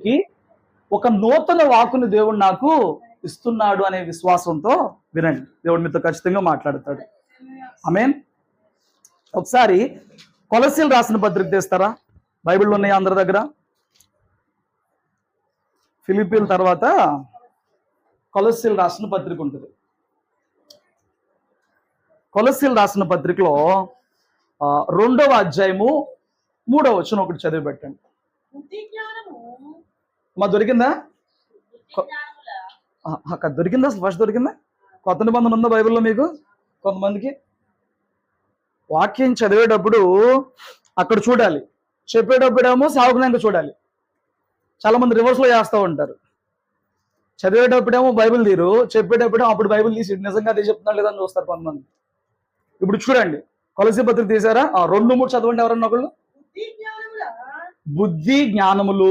కి ఒక నూతన వాక్కుని దేవుడు నాకు ఇస్తున్నాడు అనే విశ్వాసంతో వినండి. దేవుడు మీతో ఖచ్చితంగా మాట్లాడతాడు. ఆమేన్. ఒకసారి కొలస్సీలు రాసిన పత్రిక తీస్తారా? బైబిల్లో ఉన్నాయి అందరి దగ్గర. ఫిలిప్పీల తర్వాత కొలస్సీలు రాసిన పత్రిక ఉంటుంది. కొలస్సీలు రాసిన పత్రికలో 2వ అధ్యాయము 3వ వచనం ఒకటి చదివి పెట్టండి. మా దొరికిందా? దొరికిందా? అసలు ఫస్ట్ దొరికిందా? కొత్త నిబంధన ఉందా బైబిల్లో మీకు? కొంతమందికి వాక్యం చదివేటప్పుడు అక్కడ చూడాలి, చెప్పేటప్పుడేమో సాగునంగా చూడాలి. చాలా మంది రివర్స్లో చేస్తూ ఉంటారు. చదివేటప్పుడేమో బైబిల్ తీరు, చెప్పేటప్పుడేమో అప్పుడు బైబిల్ తీసి నిజంగా అదే చెప్తున్నా లేదని చూస్తారు కొంతమంది. ఇప్పుడు చూడండి, కొలస్సీ పత్రిక తీసారా? 2-3 చదవండి ఎవరన్నా ఒకళ్ళు. బుద్ధి జ్ఞానములు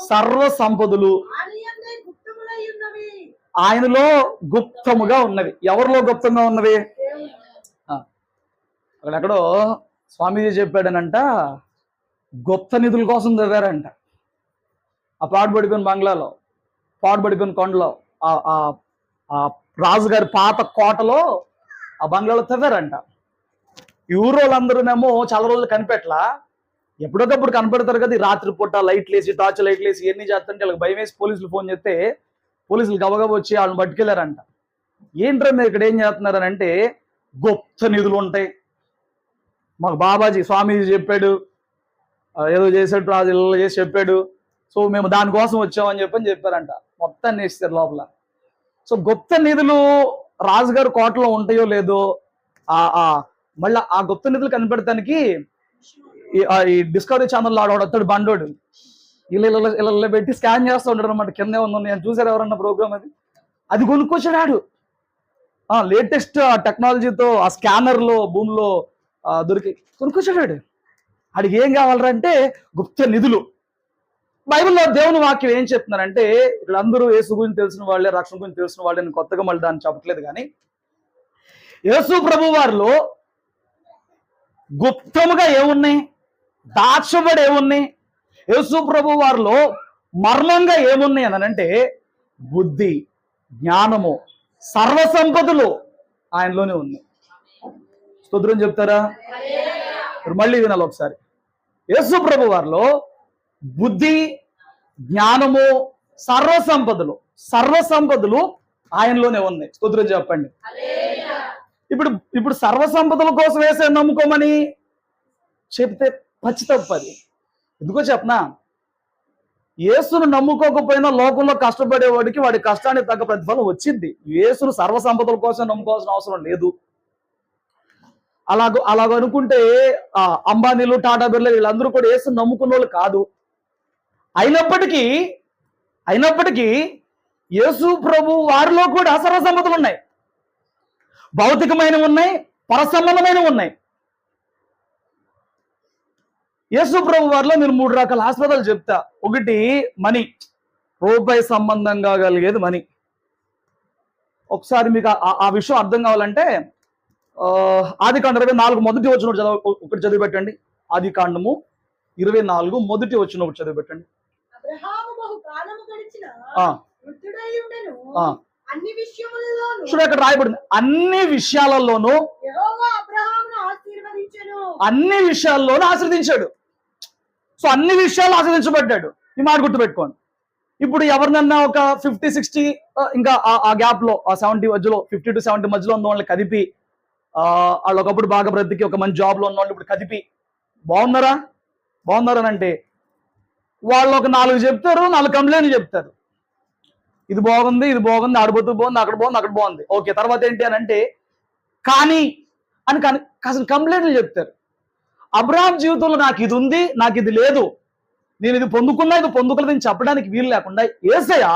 సర్వ సంపదలు ఆయనలో గుప్తముగా ఉన్నవి. ఎవరిలో గుప్తంగా ఉన్నవి? అక్కడెక్కడో స్వామీజీ చెప్పాడనంట, గుప్త నిధుల కోసం చదివారంట. ఆ పాడుబడిపోయిన బంగ్లాలో, పాడుబడిపోయిన కొండలో, ఆ రాజుగారి పాత కోటలో, ఆ బంగ్లాలో చదివారంట. యూరోలందరూనేమో చాలా రోజులు కనిపెట్టలా, ఎప్పుడొకప్పుడు కనపడతారు కదా. రాత్రి పూట లైట్లు వేసి, టార్చ్ లైట్లు వేసి ఇవన్నీ చేస్తుంటే వాళ్ళకి భయం వేసి పోలీసులు ఫోన్ చేస్తే పోలీసులు గబగబ వచ్చి వాళ్ళని పట్టుకెళ్ళారంట. ఏంట్రా మీరు ఇక్కడ ఏం చేస్తున్నారని అంటే, గుప్త నిధులు ఉంటాయి, మాకు బాబాజీ స్వామీజీ చెప్పాడు, ఏదో చేసాడు, రాజు ఇలా చేసి చెప్పాడు, సో మేము దానికోసం వచ్చామని చెప్పారంట. మొత్తాన్ని వేస్తారు లోపల. సో గుప్త నిధులు రాజుగారు కోటలో ఉంటాయో లేదో, మళ్ళీ ఆ గుప్త నిధులు కనిపెడతానికి ఈ డిస్కవరీ ఛానల్లో ఆడతాడు బండోడు, ఇలా పెట్టి స్కాన్ చేస్తూ ఉంటాడు అనమాట. కింద ఏమన్నా నేను చూసారు ఎవరన్నా ప్రోగ్రామ్ అది కొనుక్కొచ్చాడు. లేటెస్ట్ టెక్నాలజీతో ఆ స్కానర్లో భూమిలో దొరికి కొనుక్కొచ్చాడు. అడిగి ఏం కావాలంటే గుప్త నిధులు. బైబిల్లో దేవుని వాక్యం ఏం చెప్తున్నారంటే, ఇక్కడ అందరూ యేసు గురించి తెలిసిన వాళ్ళే, రక్షణ గురించి తెలిసిన వాళ్ళే, నేను కొత్తగా మళ్ళీ దాన్ని చెప్పట్లేదు. కానీ యేసు ప్రభు వారిలో గుప్తముగా ఏమున్నాయి, దాచబడి ఏమున్నాయి, యేసు ప్రభు వారిలో మర్మంగా ఏమున్నాయి అని అంటే, బుద్ధి జ్ఞానము సర్వ సంపదలు ఆయనలోనే ఉన్నాయి. స్తోత్రం చెప్తారా? మళ్ళీ వినాలి ఒకసారి. యేసు ప్రభు వారిలో బుద్ధి జ్ఞానము సర్వ సంపదలు ఆయనలోనే ఉన్నాయి. స్తోత్రం చెప్పండి. ఇప్పుడు సర్వ సంపదల కోసం వేసే నమ్ముకోమని చెప్తే పచ్చి తప్పది. ఎందుకో చెప్పనా, యేసును నమ్ముకోకపోయినా లోకంలో కష్టపడేవాడికి వాడి కష్టానికి తగ్గ ప్రతిఫలం వచ్చింది. యేసును సర్వ సంపదల కోసం నమ్ముకోవాల్సిన అవసరం లేదు. అలాగనుకుంటే అంబానీలు, టాటా బిర్లా వీళ్ళందరూ కూడా యేసును నమ్ముకున్న వాళ్ళు కాదు. అయినప్పటికీ యేసు ప్రభు వారిలో కూడా సర్వ సంపదలు ఉన్నాయి. భౌతికమైనవి ఉన్నాయి, పరసంబంధమైనవి ఉన్నాయి. యేసు ప్రభు వారిలో నేను 3 రకాల ఆస్పదాలు చెప్తా. ఒకటి మనీ, రూపాయి సంబంధంగా కలిగేది మనీ. ఒకసారి మీకు ఆ విషయం అర్థం కావాలంటే ఆదికాండం 24 మొదటి వచనం ఒకటి చదివి పెట్టండి. ఆదికాండము 24 మొదటి వచనం ఒకటి చదివి పెట్టండి. చూడు, అక్కడ రాయబడింది అన్ని విషయాలలోనూ ఆశీర్వదించాడు. సో అన్ని విషయాలు ఆశీర్వదించబడ్డాడు. ఈ మాట గుర్తుపెట్టుకోండి. ఇప్పుడు ఎవరినన్నా ఒక 50-60 ఇంకా ఆ గ్యాప్ లో 70 మధ్యలో 50 to 70 మధ్యలో ఉన్న వాళ్ళని కదిపి, వాళ్ళు ఒకప్పుడు బాగా బ్రతికి ఒక మంచి జాబ్ లో ఉన్న వాళ్ళు ఇప్పుడు కదిపి బాగున్నారని అంటే, వాళ్ళు ఒక 4 చెప్తారు, 4 కంప్లైంట్లు చెప్తారు. ఇది బాగుంది, ఆడిపోతూ బాగుంది, అక్కడ బాగుంది. ఓకే, తర్వాత ఏంటి అని అంటే కానీ కాసిన కంప్లైంట్లు చెప్తారు. అబ్రహాం జీవితంలో నాకు ఇది ఉంది, నాకు ఇది లేదు, నేను ఇది పొందుకోలేదని చెప్పడానికి వీలు లేకుండా యేసయ్య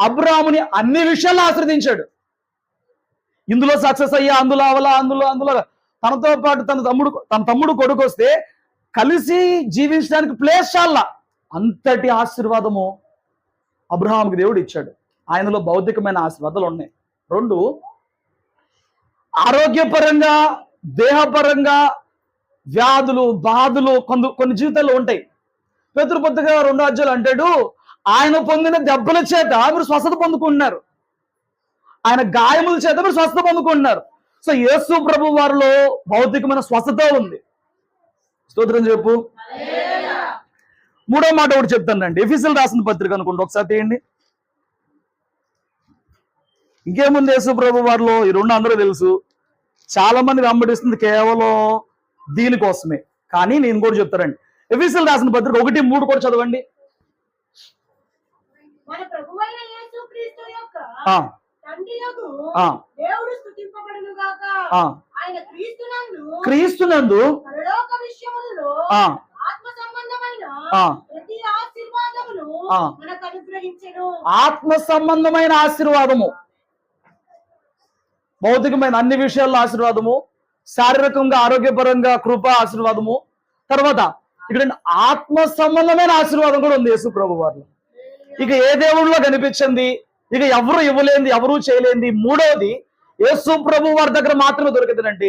అబ్రహాముని అన్ని విషయాల్లో ఆశ్రదించాడు. ఇందులో సక్సెస్ అయ్యా, అందులో తనతో పాటు తన తమ్ముడు కొడుకు వస్తే కలిసి జీవించడానికి ప్లేస్ చాలా. అంతటి ఆశీర్వాదము అబ్రహాముకి దేవుడు ఇచ్చాడు. ఆయనలో భౌతికమైన ఆశీర్వాదాలు ఉన్నాయి. 2, ఆరోగ్యపరంగా, దేహపరంగా వ్యాధులు, బాధలు కొన్ని జీవితాల్లో ఉంటాయి. పేతురుపత్రిక 2వ అధ్యాయం అంటాడు, ఆయన పొందిన దెబ్బల చేత మీరు స్వస్థత పొందుకుంటున్నారు, ఆయన గాయముల చేత మీరు స్వస్థత పొందుకుంటున్నారు. సో యేసు ప్రభు వారిలో భౌతికమైన స్వస్థత ఉంది. స్తోత్రం చెప్పు. 3వ మాట ఒకటి చెప్తానండి, ఎఫెసీయులకు రాసిన పత్రిక అనుకోండి, ఒకసారి తీయండి. ఇంకేముంది యేసు ప్రభు వారిలో? ఈ రెండు అందరూ తెలుసు. చాలా మంది వెంబడిస్తుంది కేవలం దీనికోసమే. కానీ నేను కూడా చెప్తానండి, ఎఫెసీయులకు రాసిన పత్రిక 1:3 కూడా చదవండి. మన ప్రభువైన యేసుక్రీస్తు యొక్క తండ్రియగు దేవుడు స్తుతింపబడును గాక. ఆయన క్రీస్తునందు పరలోక విషయములలో ఆత్మ సంబంధమైన ప్రతి ఆశీర్వాదమును మనకు అనుగ్రహించెను. ఆత్మ సంబంధమైన ఆశీర్వాదము, భౌతికమైన అన్ని విషయాల్లో ఆశీర్వాదము, శారీరకంగా ఆరోగ్యపరంగా కృప ఆశీర్వాదము, తర్వాత ఇక్కడ ఆత్మ సంబంధమైన ఆశీర్వాదం కూడా ఉంది యేసు ప్రభు వారిలో. ఇక ఏ దేవుడిలో కనిపించింది, ఇక ఎవరు ఇవ్వలేంది, ఎవరు చేయలేంది. మూడవది యేసు ప్రభు వారి దగ్గర మాత్రమే దొరికిందండి,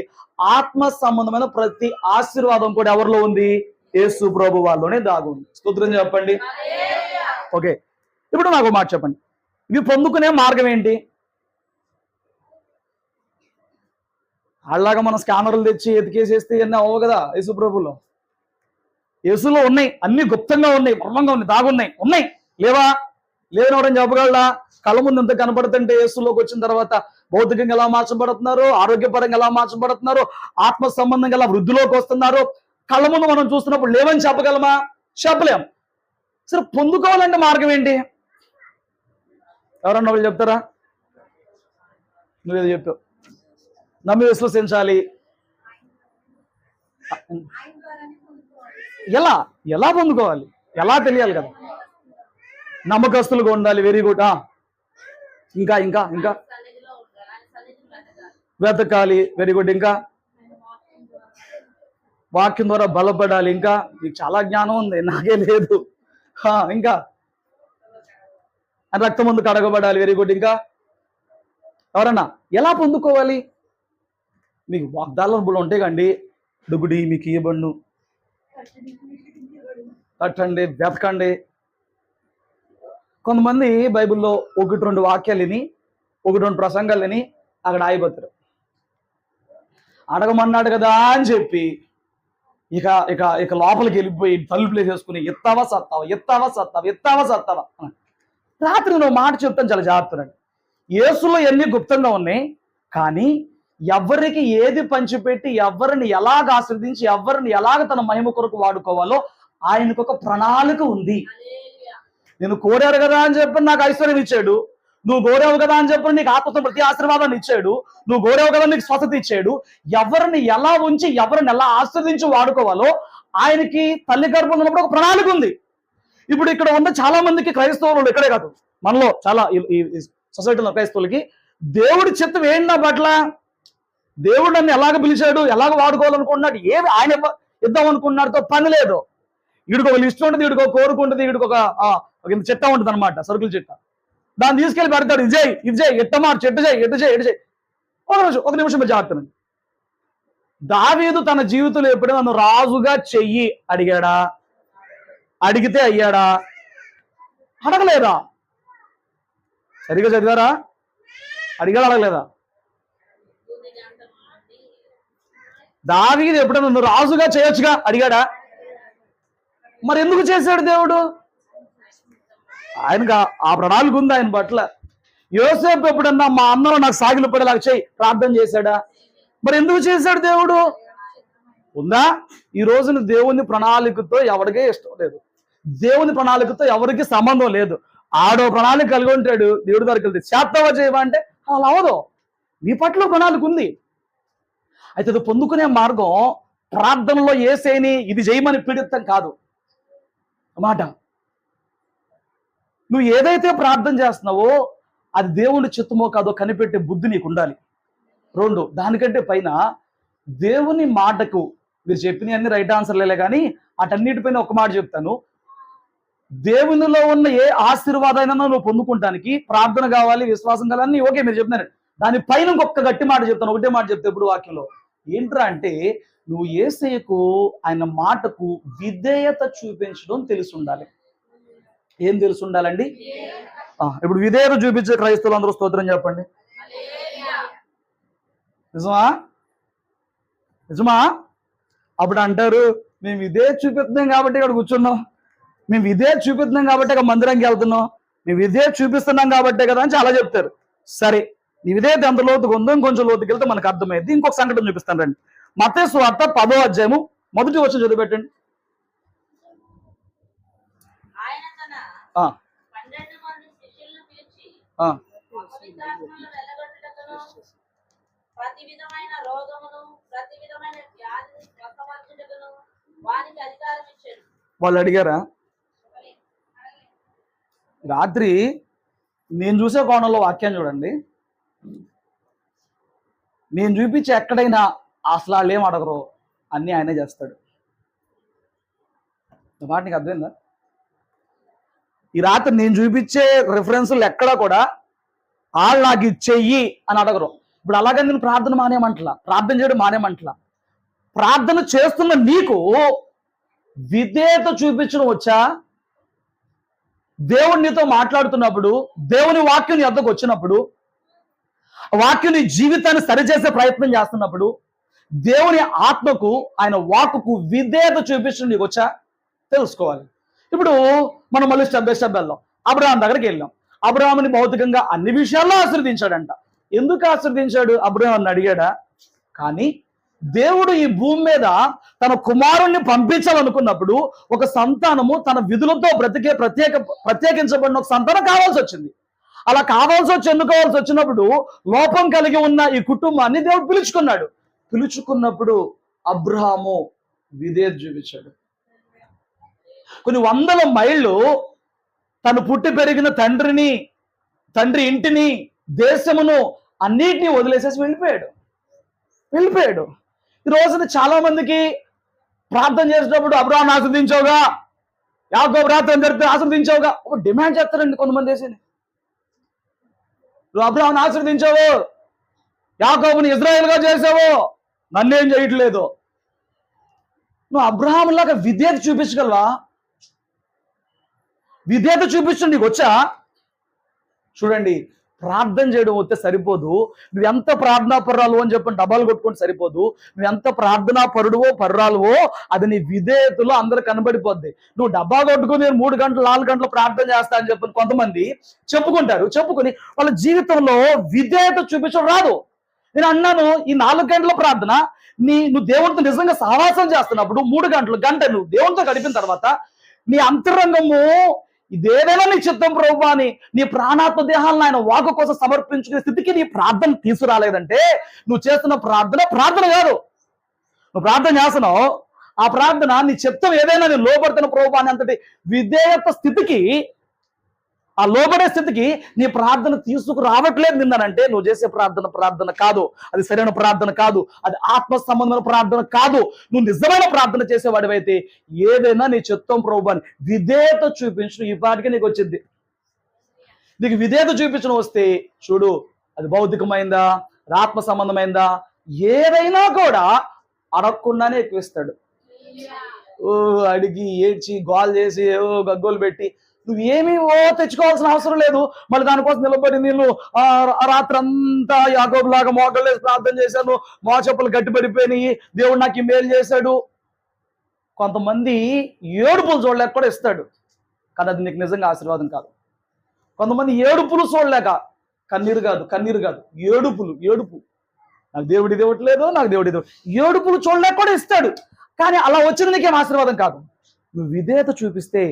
ఆత్మ సంబంధమైన ప్రతి ఆశీర్వాదం కూడా ఎవరిలో ఉంది? యేసు ప్రభు వారిలోనే దాగుంది. స్తోత్రం చెప్పండి. ఓకే, ఇప్పుడు నాకు మాట చెప్పండి, ఇవి పొందుకునే మార్గం ఏంటి? అలాగా మనం స్కానర్లు తెచ్చి ఎతికేసేస్తే ఇవన్నీ అవ్వవు కదా. యేసు ప్రభులో, యేసులో ఉన్నాయి, అన్ని గుప్తంగా ఉన్నాయి, మర్మంగా ఉన్నాయి, ఉన్నాయి లేవా? లేవనవడం చెప్పగలరా? కళ్ళ ముందు ఎంత కనపడుతుంటే యేసులోకి వచ్చిన తర్వాత భౌతికంగా ఎలా మార్చబడుతున్నారు, ఆరోగ్యపరంగా ఎలా మార్చబడుతున్నారు, ఆత్మ సంబంధంగా ఎలా వృద్ధిలోకి వస్తున్నారు, కళ్ళ ముందు మనం చూస్తున్నప్పుడు లేవని చెప్పగలమా? చెప్పలేం. సరే, పొందుకోవాలంటే మార్గం ఏంటి? ఎవరన్నా వాళ్ళు చెప్తారా? నువ్వేదో చెప్పావు, నమ్మి విశ్వసించాలి. ఎలా పొందుకోవాలి? ఎలా తెలియాలి కదా. నమ్మకస్తులుగా ఉండాలి. Very good. ఇంకా ఇంకా ఇంకా వెతకాలి. Very good. ఇంకా వాక్యం ద్వారా బలపడాలి. ఇంకా మీకు చాలా జ్ఞానం ఉంది, నాకే లేదు. ఇంకా రక్తం ముందు కడగబడాలి. Very good. ఇంకా ఎవరన్నా ఎలా పొందుకోవాలి? మీకు వాగ్దానాలు ఉంటాయి కండి, దుగుడి మీకు ఇవ్వబడును, తట్టండి, వెతకండి. కొంతమంది బైబిల్లో 1-2 వాక్యాలు విని 1-2 ప్రసంగాలు విని అక్కడ ఆగిపోతారు. అడగమన్నాడు కదా అని చెప్పి ఇక ఇక ఇక లోపలికి వెళ్ళిపోయి తలుపులు వేసుకుని ఎత్తావా సత్తావా. రాత్రి నువ్వు మాట చెప్తాను, చాలా జాగ్రత్తనండి. యేసులో ఎన్ని గుప్తంగా ఉన్నాయి, కానీ ఎవరికి ఏది పంచిపెట్టి ఎవరిని ఎలాగ ఆశ్రదించి ఎవరిని ఎలాగ తన మహిమ కొరకు వాడుకోవాలో ఆయనకు ఒక ప్రణాళిక ఉంది. నేను కోరారు కదా అని చెప్పి నాకు ఐశ్వర్యం ఇచ్చాడు, నువ్వు కోరావు కదా అని చెప్పి నీకు ఆత్మతో ప్రతి ఆశీర్వాదాన్ని ఇచ్చాడు, నువ్వు కోరావు కదా నీకు స్వస్థత ఇచ్చాడు. ఎవరిని ఎలా ఉంచి ఎవరిని ఎలా ఆశ్రదించి వాడుకోవాలో ఆయనకి తల్లి గర్భంలో ఉన్నప్పుడు ఒక ప్రణాళిక ఉంది. ఇప్పుడు ఇక్కడ ఉన్న చాలా మందికి క్రైస్తవులు, ఇక్కడే కాదు మనలో చాలా ఈ సొసైటీలో క్రైస్తవులకి దేవుడి చిత్తం ఏంటి నా పట్ల, దేవుడు నన్ను ఎలాగ పిలిచాడు, ఎలాగ వాడుకోవాలనుకుంటున్నాడు, ఏమి ఆయన ఇద్దాం అనుకున్నాడుతో పని లేదు. వీడికి ఒక లిస్ట్ ఉంటుంది, వీడికి ఒక కోరిక ఉంటుంది, వీడికి ఒక చెట్ట ఉంటుంది అనమాట, సరుకుల చెట్ట. దాన్ని తీసుకెళ్ళి పెడతాడు, ఇది చేయి ఎట్ట మార్చు, ఎటు చేయి. ఒక నిమిషం జాగ్రత్త. దావీదు తన జీవితంలో ఎప్పుడైనా నన్ను రాజుగా చెయ్యి అడిగాడా? అడిగితే అయ్యాడా? అడగలేదా? సరిగా చదివారా? అడిగాడా? అడగలేదా? దావీదు ఎప్పుడైనా నన్ను రాజుగా చేయొచ్చుగా అడిగాడా? మరి ఎందుకు చేశాడు దేవుడు? ఆయనకు ఆ ప్రణాళిక ఉంది ఆయన పట్ల. యోసేపు ఎప్పుడన్నా మా అన్నలో నాకు సాగిలు పడేలాగా చేయి ప్రార్థన చేశాడా? మరి ఎందుకు చేశాడు దేవుడు? ఉందా? ఈ రోజున దేవుని ప్రణాళికతో ఎవరికే ఇష్టం లేదు, దేవుని ప్రణాళికతో ఎవరికి సంబంధం లేదు. ఆడో ప్రణాళిక కలిగి ఉంటాడు, దేవుడి దగ్గరికి వెళ్తే చేస్తావా చేయవా అంటే అలా అవదు. నీ పట్ల ప్రణాళిక ఉంది. అయితే అది పొందుకునే మార్గం ప్రార్థనలో యేసేని ఇది చేయమని పీడితం కాదు అన్నమాట. నువ్వు ఏదైతే ప్రార్థన చేస్తున్నావో అది దేవుని చిత్తమో కాదో కనిపెట్టే బుద్ధి నీకు ఉండాలి. 2, దానికంటే పైన దేవుని మాటకు, మీరు చెప్పిన అన్ని రైట్ ఆన్సర్లే కానీ అటన్నిటిపైన ఒక మాట చెప్తాను. దేవునిలో ఉన్న ఏ ఆశీర్వాదమైనా నువ్వు పొందుకుంటానికి ప్రార్థన కావాలి, విశ్వాసం కావాలని ఓకే మీరు చెప్తున్నారు. దానిపైన ఇంకొక గట్టి మాట చెప్తాను, ఒకటే మాట చెప్తే ఇప్పుడు వాక్యంలో ఏంట్రా అంటే, నువ్వు యేసయ్యకు ఆయన మాటకు విధేయత చూపించడం తెలిసి ఉండాలి. ఏం తెలిసి ఉండాలండి? ఇప్పుడు విధేయత చూపించే క్రైస్తవులు అందరూ స్తోత్రం చెప్పండి. నిజమా? నిజమా? అప్పుడు అంటారు, మేము విధేయత చూపిస్తున్నాం కాబట్టి ఇక్కడ కూర్చున్నాం, మేము విధేయత చూపిస్తున్నాం కాబట్టి ఇక్కడ మందిరంకి వెళ్తున్నాం, మేము విధేయత చూపిస్తున్నాం కాబట్టే కదా అని చాలా చెప్తారు. సరే, నీ విధేయత ఎంత లోతుగా ఉందో ఇంకొంచెం లోతుకి వెళ్తే మనకు అర్థమైంది. ఇంకొక సంఘటన చూపిస్తాను రండి. మత్తయి సువార్త 10వ అధ్యాయము 1వ వచనం చదివిపెట్టండి. వాళ్ళు అడిగారా? రాత్రి నేను చూసే కోణంలో వాక్యాన్ని చూడండి. నేను చూపించి ఎక్కడైనా అసలు వాళ్ళు ఏం అడగరు, అన్నీ ఆయనే చేస్తాడు. మాట నీకు అర్థమైందా? ఈ రాత్రి నేను చూపించే రిఫరెన్స్లు ఎక్కడా కూడా వాళ్ళు నాకు ఇచ్చేయి అని అడగరు. ఇప్పుడు అలాగే నేను ప్రార్థన మానేమంటలా, ప్రార్థన చేయడం మానేమంటలా. ప్రార్థన చేస్తున్న నీకు విధేయత చూపించడం వచ్చా? దేవుడు నీతో మాట్లాడుతున్నప్పుడు, దేవుని వాక్యం నీ వద్దకు వచ్చినప్పుడు, వాక్యం నీ జీవితాన్ని సరిచేసే ప్రయత్నం చేస్తున్నప్పుడు, దేవుని ఆత్మకు ఆయన వాక్కుకు విధేయత చూపించడం నీకు వచ్చా? తెలుసుకోవాలి. ఇప్పుడు మనం మళ్ళీ స్టెప్ బై స్టెప్ వెళ్దాం. అబ్రహాం దగ్గరికి వెళ్ళాం. అబ్రహాముని భౌతికంగా అన్ని విషయాల్లో ఆశీర్వదించాడంట. ఎందుకు ఆశీర్వదించాడు? అబ్రహాం అడిగాడా? కానీ దేవుడు ఈ భూమి మీద తన కుమారుణ్ణి పంపించాలనుకున్నప్పుడు ఒక సంతానము తన విధులతో ప్రత్యేకించబడిన ఒక సంతానం కావాల్సి వచ్చింది. అలా ఎన్నుకోవాల్సి వచ్చినప్పుడు లోపం కలిగి ఉన్న ఈ కుటుంబాన్ని దేవుడు పిలుచుకున్నాడు. పిలుచుకున్నప్పుడు అబ్రహాము విధేయత చూపించాడు. కొన్ని వందల మైళ్ళు తను పుట్టి పెరిగిన తండ్రి ఇంటిని, దేశమును అన్నిటినీ వదిలేసేసి వెళ్ళిపోయాడు. ఈ రోజున చాలా మందికి ప్రార్థన చేసేటప్పుడు అబ్రహాం ఆశ్రదించావుగా, యాకోబు ప్రార్థన జరిగితే ఆశ్రదించావుగా ఒక డిమాండ్ చేస్తారండి కొంతమంది. వేసి నువ్వు అబ్రహాం ఆశ్రదించావు, యాకోబుని ఇజ్రాయేల్గా చేసావు, నన్నేం చేయట్లేదు. నువ్వు అబ్రహాం లాగా విధేయత చూపించగలవా? విధేయత చూపించడం నీకు వచ్చా? చూడండి, ప్రార్థన చేయడం వస్తే సరిపోదు. నువ్వు ఎంత ప్రార్థనా పర్రాలు అని చెప్పి డబ్బాలు కొట్టుకొని సరిపోదు. నువ్వు ఎంత ప్రార్థనా పరుడువో పర్రాలువో అది నీ విధేయతలో అందరు కనబడిపోద్ది. నువ్వు డబ్బా కొట్టుకుని నేను 3 గంటలు 4 గంటలు ప్రార్థన చేస్తా అని చెప్పి కొంతమంది చెప్పుకుని వాళ్ళ జీవితంలో విధేయత చూపించడం రాదు. నేను అన్నాను, ఈ 4 గంటల ప్రార్థన నువ్వు దేవుడితో నిజంగా సహవాసం చేస్తున్నప్పుడు 3 గంట నువ్వు దేవుడితో గడిపిన తర్వాత నీ అంతరంగము ఇదేదైనా నీ చిత్తం ప్రభువా అని నీ ప్రాణాత్మ దేహాలను ఆయన వాక్కు కోసం సమర్పించుకునే స్థితికి నీ ప్రార్థన తీసుకురాలేదంటే నువ్వు చేస్తున్న ప్రార్థన కాదు. నువ్వు ప్రార్థన చేస్తున్నావు, ఆ ప్రార్థన నీ చిత్తం ఏదైనా నీ లోబడుతున్న ప్రభువా అని అంతటి విధేయత స్థితికి, ఆ లోబడే స్థితికి నీ ప్రార్థన తీసుకురావట్లేదు నిందనంటే నువ్వు చేసే ప్రార్థన కాదు, అది సరైన ప్రార్థన కాదు, అది ఆత్మ సంబంధమైన ప్రార్థన కాదు. నువ్వు నిజమైన ప్రార్థన చేసేవాడివైతే ఏదైనా నీ చిత్తం ప్రభువా అని విధేయత చూపించడం ఈ పాటికి నీకు వచ్చింది. నీకు విధేయత చూపించడం వస్తే చూడు, అది భౌతికమైందా, ఆత్మ సంబంధమైందా, ఏదైనా కూడా అడగకుండానే ఎక్కువిస్తాడు. అడిగి ఏడ్చి గోల్ చేసి గగ్గోలు పెట్టి నువ్వేమీ తెచ్చుకోవాల్సిన అవసరం లేదు. మళ్ళీ దానికోసం నిలబడి నేను రాత్రి అంతా యాకోబులాగా మోకలేసి ప్రార్థన చేశాను, మా చెప్పులు గట్టిపడిపోయినాయి, దేవుడు నాకు ఈ మేలు చేశాడు. కొంతమంది ఏడుపులు చూడలేక కూడా ఇస్తాడు, కానీ అది నీకు నిజంగా ఆశీర్వాదం కాదు. కొంతమంది ఏడుపులు చూడలేక, కన్నీరు కాదు ఏడుపు, నాకు దేవుడు ఇది ఇవ్వట్లేదు, ఏడుపులు చూడలేక కూడా ఇస్తాడు, కానీ అలా వచ్చిన నీకేం ఆశీర్వాదం కాదు. నువ్వు విధేయత చూపిస్తే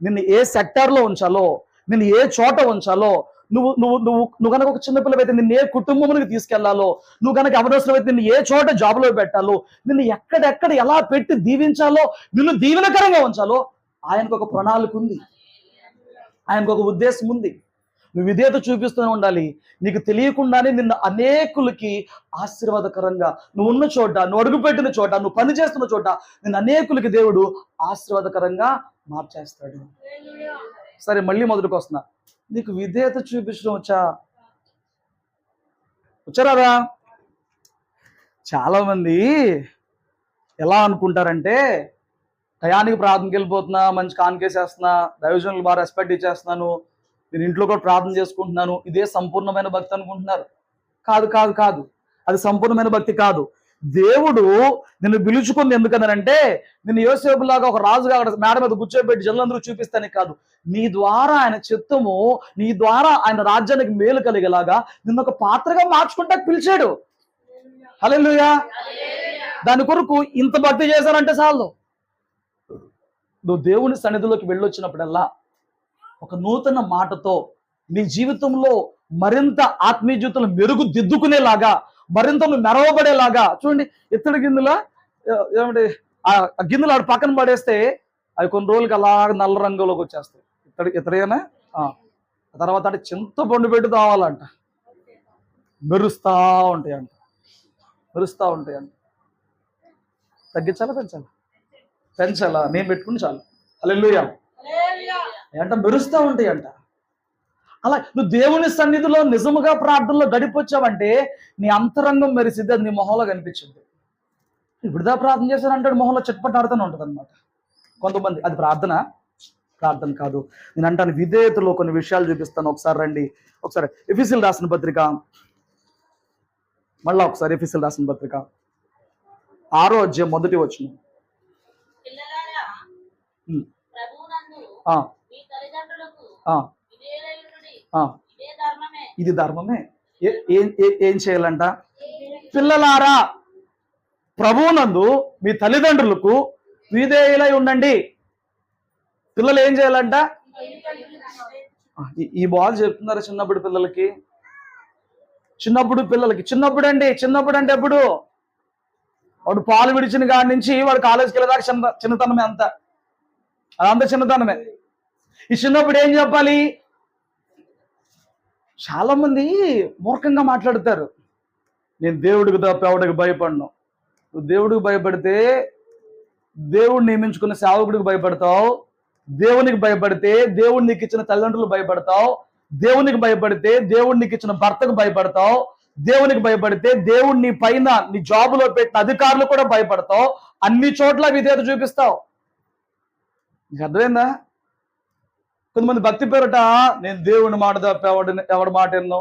నిన్ను ఏ సెక్టార్లో ఉంచాలో, నిన్ను ఏ చోట ఉంచాలో, నువ్వు కనుక ఒక చిన్నపిల్లవైతే నిన్ను ఏ కుటుంబంలోకి తీసుకెళ్లాలో, నువ్వు కనుక అవసరం అయితే నిన్ను ఏ చోట జాబ్లో పెట్టాలో, నిన్ను ఎక్కడెక్కడ ఎలా పెట్టి దీవించాలో, నిన్ను దీవెనకరంగా ఉంచాలో ఆయనకు ఒక ప్రణాళిక ఉంది, ఆయనకు ఒక ఉద్దేశం ఉంది. నువ్వు విధేయత చూపిస్తూనే ఉండాలి. నీకు తెలియకుండానే నిన్ను అనేకులకి ఆశీర్వాదకరంగా నువ్వు ఉన్న చోట, నువ్వు అడుగుపెట్టిన చోట, నువ్వు పని చేస్తున్న చోట నిన్ను అనేకులకి దేవుడు ఆశీర్వాదకరంగా మార్చేస్తాడు. సరే, మళ్ళీ మొదటికి వస్తున్నా. నీకు విధేయత చూపించడం వచ్చారా? చాలా మంది ఎలా అనుకుంటారంటే టయానికి ప్రార్థనకి వెళ్ళిపోతున్నా, మంచి కాన్కేసేస్తున్నా, దైవజనులు బాగా రెస్పెక్ట్ ఇచ్చేస్తున్నాను, నేను ఇంట్లో కూడా ప్రార్థన చేసుకుంటున్నాను, ఇదే సంపూర్ణమైన భక్తి అనుకుంటున్నారు. కాదు కాదు కాదు, అది సంపూర్ణమైన భక్తి కాదు. దేవుడు నిన్ను పిలుచుకుంది ఎందుకనంటే నిన్ను యోసేపులాగా ఒక రాజుగా అక్కడ మేడ మీద కూర్చోబెట్టి జనులందరూ చూపిస్తానికి కాదు, నీ ద్వారా ఆయన చిత్తము, నీ ద్వారా ఆయన రాజ్యానికి మేలు కలిగేలాగా నిన్ను ఒక పాత్రగా మార్చుకుంటా పిలిచాడు. హల్లెలూయా. దాని కొరకు ఇంత భక్తి చేశారంటే చాలు. నువ్వు దేవుని సన్నిధిలోకి వెళ్ళొచ్చినప్పుడల్లా ఒక నూతన మాటతో నీ జీవితంలో మరింత ఆత్మీయ జీవితంలో మెరుగుదిద్దుకునేలాగా, మరింత నువ్వు మెరవబడేలాగా. చూడండి, ఇత్తడి గిన్నెల ఏమంటే ఆ గిన్నెలు ఆడు పక్కన పడేస్తే అవి కొన్ని రోజులకి అలాగ నల్ల రంగులోకి వచ్చేస్తాయి. ఇతడేనా తర్వాత అంటే చింతపండు పెట్టి తావాలంట, మెరుస్తా ఉంటాయంట, మెరుస్తా ఉంటాయంట. తగ్గించాలా పెంచాలా? పెంచాలా? నేను పెట్టుకుని చాలు. హల్లెలూయా. అంట మెరుస్తూ ఉంటాయి అంట. అలా నువ్వు దేవుని సన్నిధిలో నిజముగా ప్రార్థనలో గడిపొచ్చావంటే నీ అంతరంగం మెరిసిద్ది, అది నీ మొహంలో కనిపించింది. ఇప్పుడుదా ప్రార్థన చేశానంటాడు, మొహంలో చిట్పటాడుతూనే ఉంటుంది అనమాట. కొంతమంది అది ప్రార్థన కాదు. నేను అంటాను విధేయతలో కొన్ని విషయాలు చూపిస్తాను. ఒకసారి రండి, ఒకసారి ఎఫెసీయులకు రాసిన పత్రిక, మళ్ళా ఒకసారి ఎఫెసీయులకు రాసిన పత్రిక 6వ అధ్యాయం 1వ వచనం. ఇది ధర్మమే. ఏం చేయాలంట? పిల్లలారా ప్రభువునందు మీ తల్లిదండ్రులకు విధేయులై ఉండండి. పిల్లలు ఏం చేయాలంట? ఈ బాధ చెప్తున్నారు చిన్నప్పుడు పిల్లలకి. చిన్నప్పుడు అంటే ఎప్పుడు? వాడు పాలు విడిచిన కాడి నుంచి వాడు కాలేజీకి వెళ్ళేదాకా చిన్నతనమే, అదంతా చిన్నతనమే. ఈ చిన్నప్పుడు ఏం చెప్పాలి? చాలా మంది మూర్ఖంగా మాట్లాడతారు. నేను దేవుడికి తప్ప ఎవడికి భయపడను. నువ్వు దేవుడికి భయపడితే దేవుడు నియమించుకున్న సేవకుడికి భయపడతావు. దేవునికి భయపడితే దేవుడు నీకు ఇచ్చిన తల్లిదండ్రులు భయపడతావు. దేవునికి భయపడితే దేవుడు నీకు ఇచ్చిన భర్తకు భయపడతావు. దేవునికి భయపడితే దేవుడు నీ పైన నీ జాబులో పెట్టిన అధికారులు కూడా భయపడతావు. అన్ని చోట్ల విధేయత చూపిస్తావు. నీకు అర్థమైందా? కొంతమంది భక్తి పేరుట నేను దేవుని మాట తప్ప ఎవడి మాట ఎన్నో,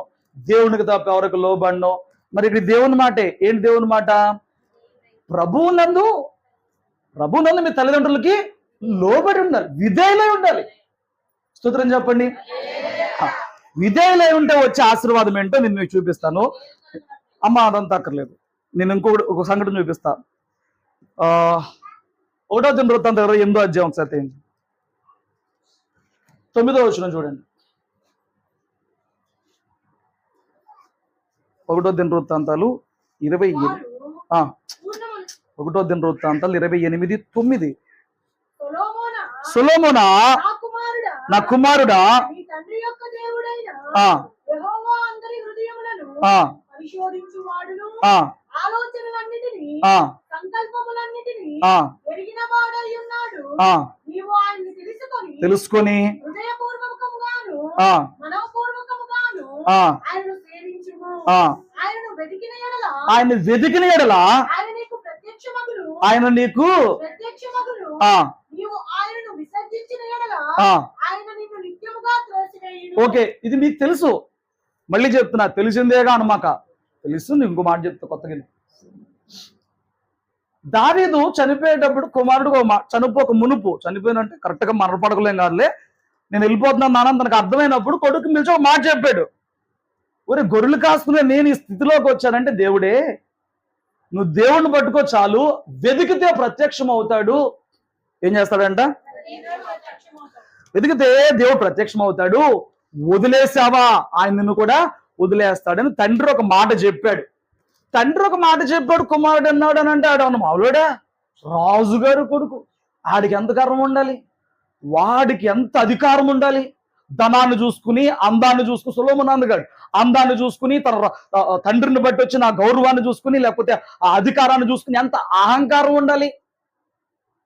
దేవునికి తప్ప ఎవరికి లోబడినో. మరి ఇక్కడ దేవుని మాటే. ఏంటి దేవుని మాట? ప్రభువునందు మీ తల్లిదండ్రులకి లోబడి ఉండాలి, విధేయులై ఉండాలి. స్తోత్రం చెప్పండి. విధేయులై ఉంటే వచ్చే ఆశీర్వాదం ఏంటో నేను మీకు చూపిస్తాను. అమ్మ అదంతా అక్కర్లేదు, నేను ఒక సంఘటన చూపిస్తా. 1వ దినవృత్తాంతం 28వ అధ్యాయం ఒకసారి 9వ వచనం చూడండి. 1వ దినవృత్తాంతాలు 28. 1వ దినవృత్తాంతాలు 28:9. సొలొమోనా నా కుమారుడా, తెలుసుకొని ఆయన వెతికిన ఎడల ఆయన నీకు ఓకే, ఇది మీకు తెలుసు. మళ్ళీ చెప్తున్నా, తెలిసిందేగా అనమాక. తెలుసు. ఇంకో మాట చెప్తా కొత్తగా. దావీదు చనిపోయేటప్పుడు కుమారుడు చనిపోక మునుపు, చనిపోయినంటే కరెక్ట్ గా మరణపడకలేం కాదులే, నేను వెళ్ళిపోతున్నాను నాన్న తనకు అర్థమైనప్పుడు కొడుకు పిలిచి ఒక మాట చెప్పాడు. ఒరే గొర్రెలు కాసుకునే నేను ఈ స్థితిలోకి వచ్చానంటే దేవుడే, నువ్వు దేవుడిని పట్టుకో చాలు, వెతికితే ప్రత్యక్షం అవుతాడు. ఏం చేస్తాడంట? వెతికితే దేవుడు ప్రత్యక్షం అవుతాడు. వదిలేసావా ఆయన నిన్ను కూడా వదిలేస్తాడని తండ్రి ఒక మాట చెప్పాడు. కుమారుడు అన్నాడు అని అంటే ఆడమన్న మావులోడా, రాజుగారు కొడుకు, ఆడికి ఎంత గర్వం ఉండాలి, వాడికి ఎంత అధికారం ఉండాలి. ధనాన్ని చూసుకుని అందాన్ని చూసుకుని, సొలొమోను అందగాడు అందాన్ని చూసుకుని, తన తండ్రిని బట్టి వచ్చిన ఆ గౌరవాన్ని చూసుకుని, లేకపోతే ఆ అధికారాన్ని చూసుకుని ఎంత అహంకారం ఉండాలి.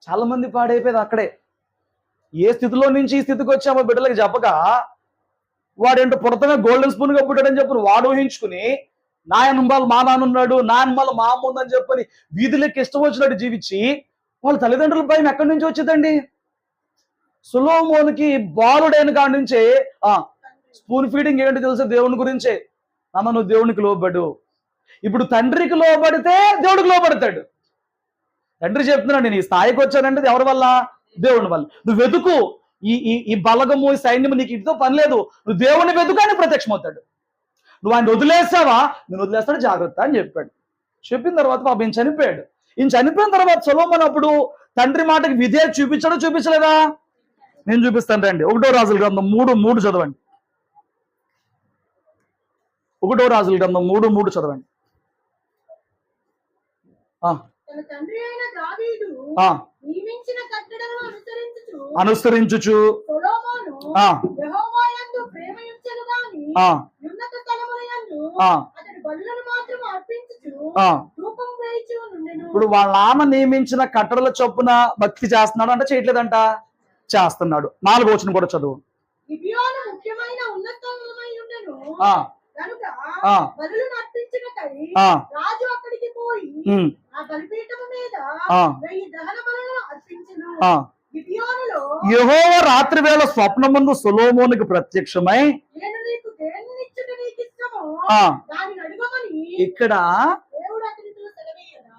చాలా మంది పాడైపోయేది అక్కడే. ఏ స్థితిలో నుంచి ఈ స్థితికి వచ్చామో బిడ్డలకు చెప్పక, వాడేంటో పుడతమే గోల్డెన్ స్పూన్ గా పుట్టాడని చెప్పి వాడు ఊహించుకుని నాయనమ్మలు మా నాన్న ఉన్నాడు, నాయనమ్మలు మా అమ్మ ఉందని చెప్పని వీధులకి ఇష్టం వచ్చినట్టు జీవించి వాళ్ళ తల్లిదండ్రుల భయం ఎక్కడి నుంచి వచ్చిందండి? సొలొమోనుకి బాలుడైన కాడి నుంచే స్పూన్ ఫీడింగ్ ఏంటి తెలుసా? దేవుని గురించే. అమ్మ నువ్వు దేవునికి లోబడు. ఇప్పుడు తండ్రికి లోబడితే దేవుడికి లోబడతాడు. తండ్రి చెప్తున్నాడు, నేను ఈ స్థాయికి వచ్చానంటే ఎవరి వల్ల? దేవుని వల్ల. నువ్వు వెతుకు, ఈ బలగము, ఈ సైన్యము నీకు ఇంటితో పని లేదు. నువ్వు దేవుని వెతుకు అని ప్రత్యక్షమవుతాడు. నువ్వు ఆయన వదిలేసావా? నేను వదిలేస్తాడు, జాగ్రత్త అని చెప్పాడు. చెప్పిన తర్వాత పాప ఈయన చనిపోయాడు. ఈయన చనిపోయిన తర్వాత సొలొమోను అప్పుడు తండ్రి మాటకి విధేయత చూపించాడో చూపించలేదా? నేను చూపిస్తాను రండి. 1వ రాజుల గ్రంథం 3:3 చదవండి. 1వ రాజుల గ్రంథం 3:3 చదవండి. తన తండ్రి అయిన దావీదు నియమించిన కట్టడలను అనుసరించుచు సొలొమోను యెహోవా యందు ప్రేమయుంచెను గాని ఉన్నత స్థలములందు అతడు బలులను మాత్రం అర్పించుచు ధూపం వేయుచు నుండెను. ఇప్పుడు వాళ్ళ నాన్న నియమించిన కట్టడల చొప్పున భక్తి చేస్తున్నాడు అంటే చేయట్లేదంట? చేస్తున్నాడు. 4వ వచనం కూడా చదువు. గిబియోను ముఖ్యమైన ఉన్నత స్థలమై ఉండెను కనుక బలులను అర్పించుటకై రాజు అక్కడికి పోయి ఆ బలిపీఠము మీద 1000 దహన బలులను అర్పించెను. గిబియోనులో యెహోవా రాత్రి వేళ స్వప్నమందు సొలొమోనుకు ప్రత్యక్షమై నేను నీకు దేనినిచ్చుట నీకు ఇష్టమో దానిని అడుగమని ఇక్కడ దేవుడు అతనితో సెలవీయగా,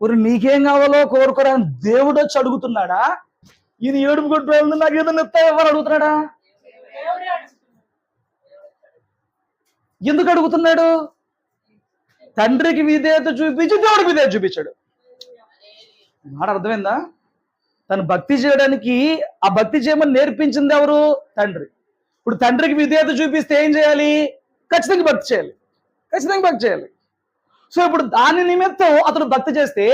మరి నీకేం కావాలో కోరుకోరా అని దేవుడు వచ్చి అడుగుతున్నాడా? ఈయన ఏడుపు కొట్టు వెళ్తుంది, నాకు ఏదైనా ఇస్తా ఎవరు అడుగుతున్నాడా? ఎందుకు అడుగుతున్నాడు? తండ్రికి విధేయత చూపించి దేవుడికి విధేయత చూపించాడు. మాట అర్థమైందా? తను భక్తి చేయడానికి ఆ భక్తి చేయమని నేర్పించింది ఎవరు? తండ్రి. ఇప్పుడు తండ్రికి విధేయత చూపిస్తే ఏం చేయాలి? ఖచ్చితంగా భక్తి చేయాలి. ఖచ్చితంగా భక్తి చేయాలి. సో ఇప్పుడు దాని నిమిత్తం అతడు భక్తి చేస్తే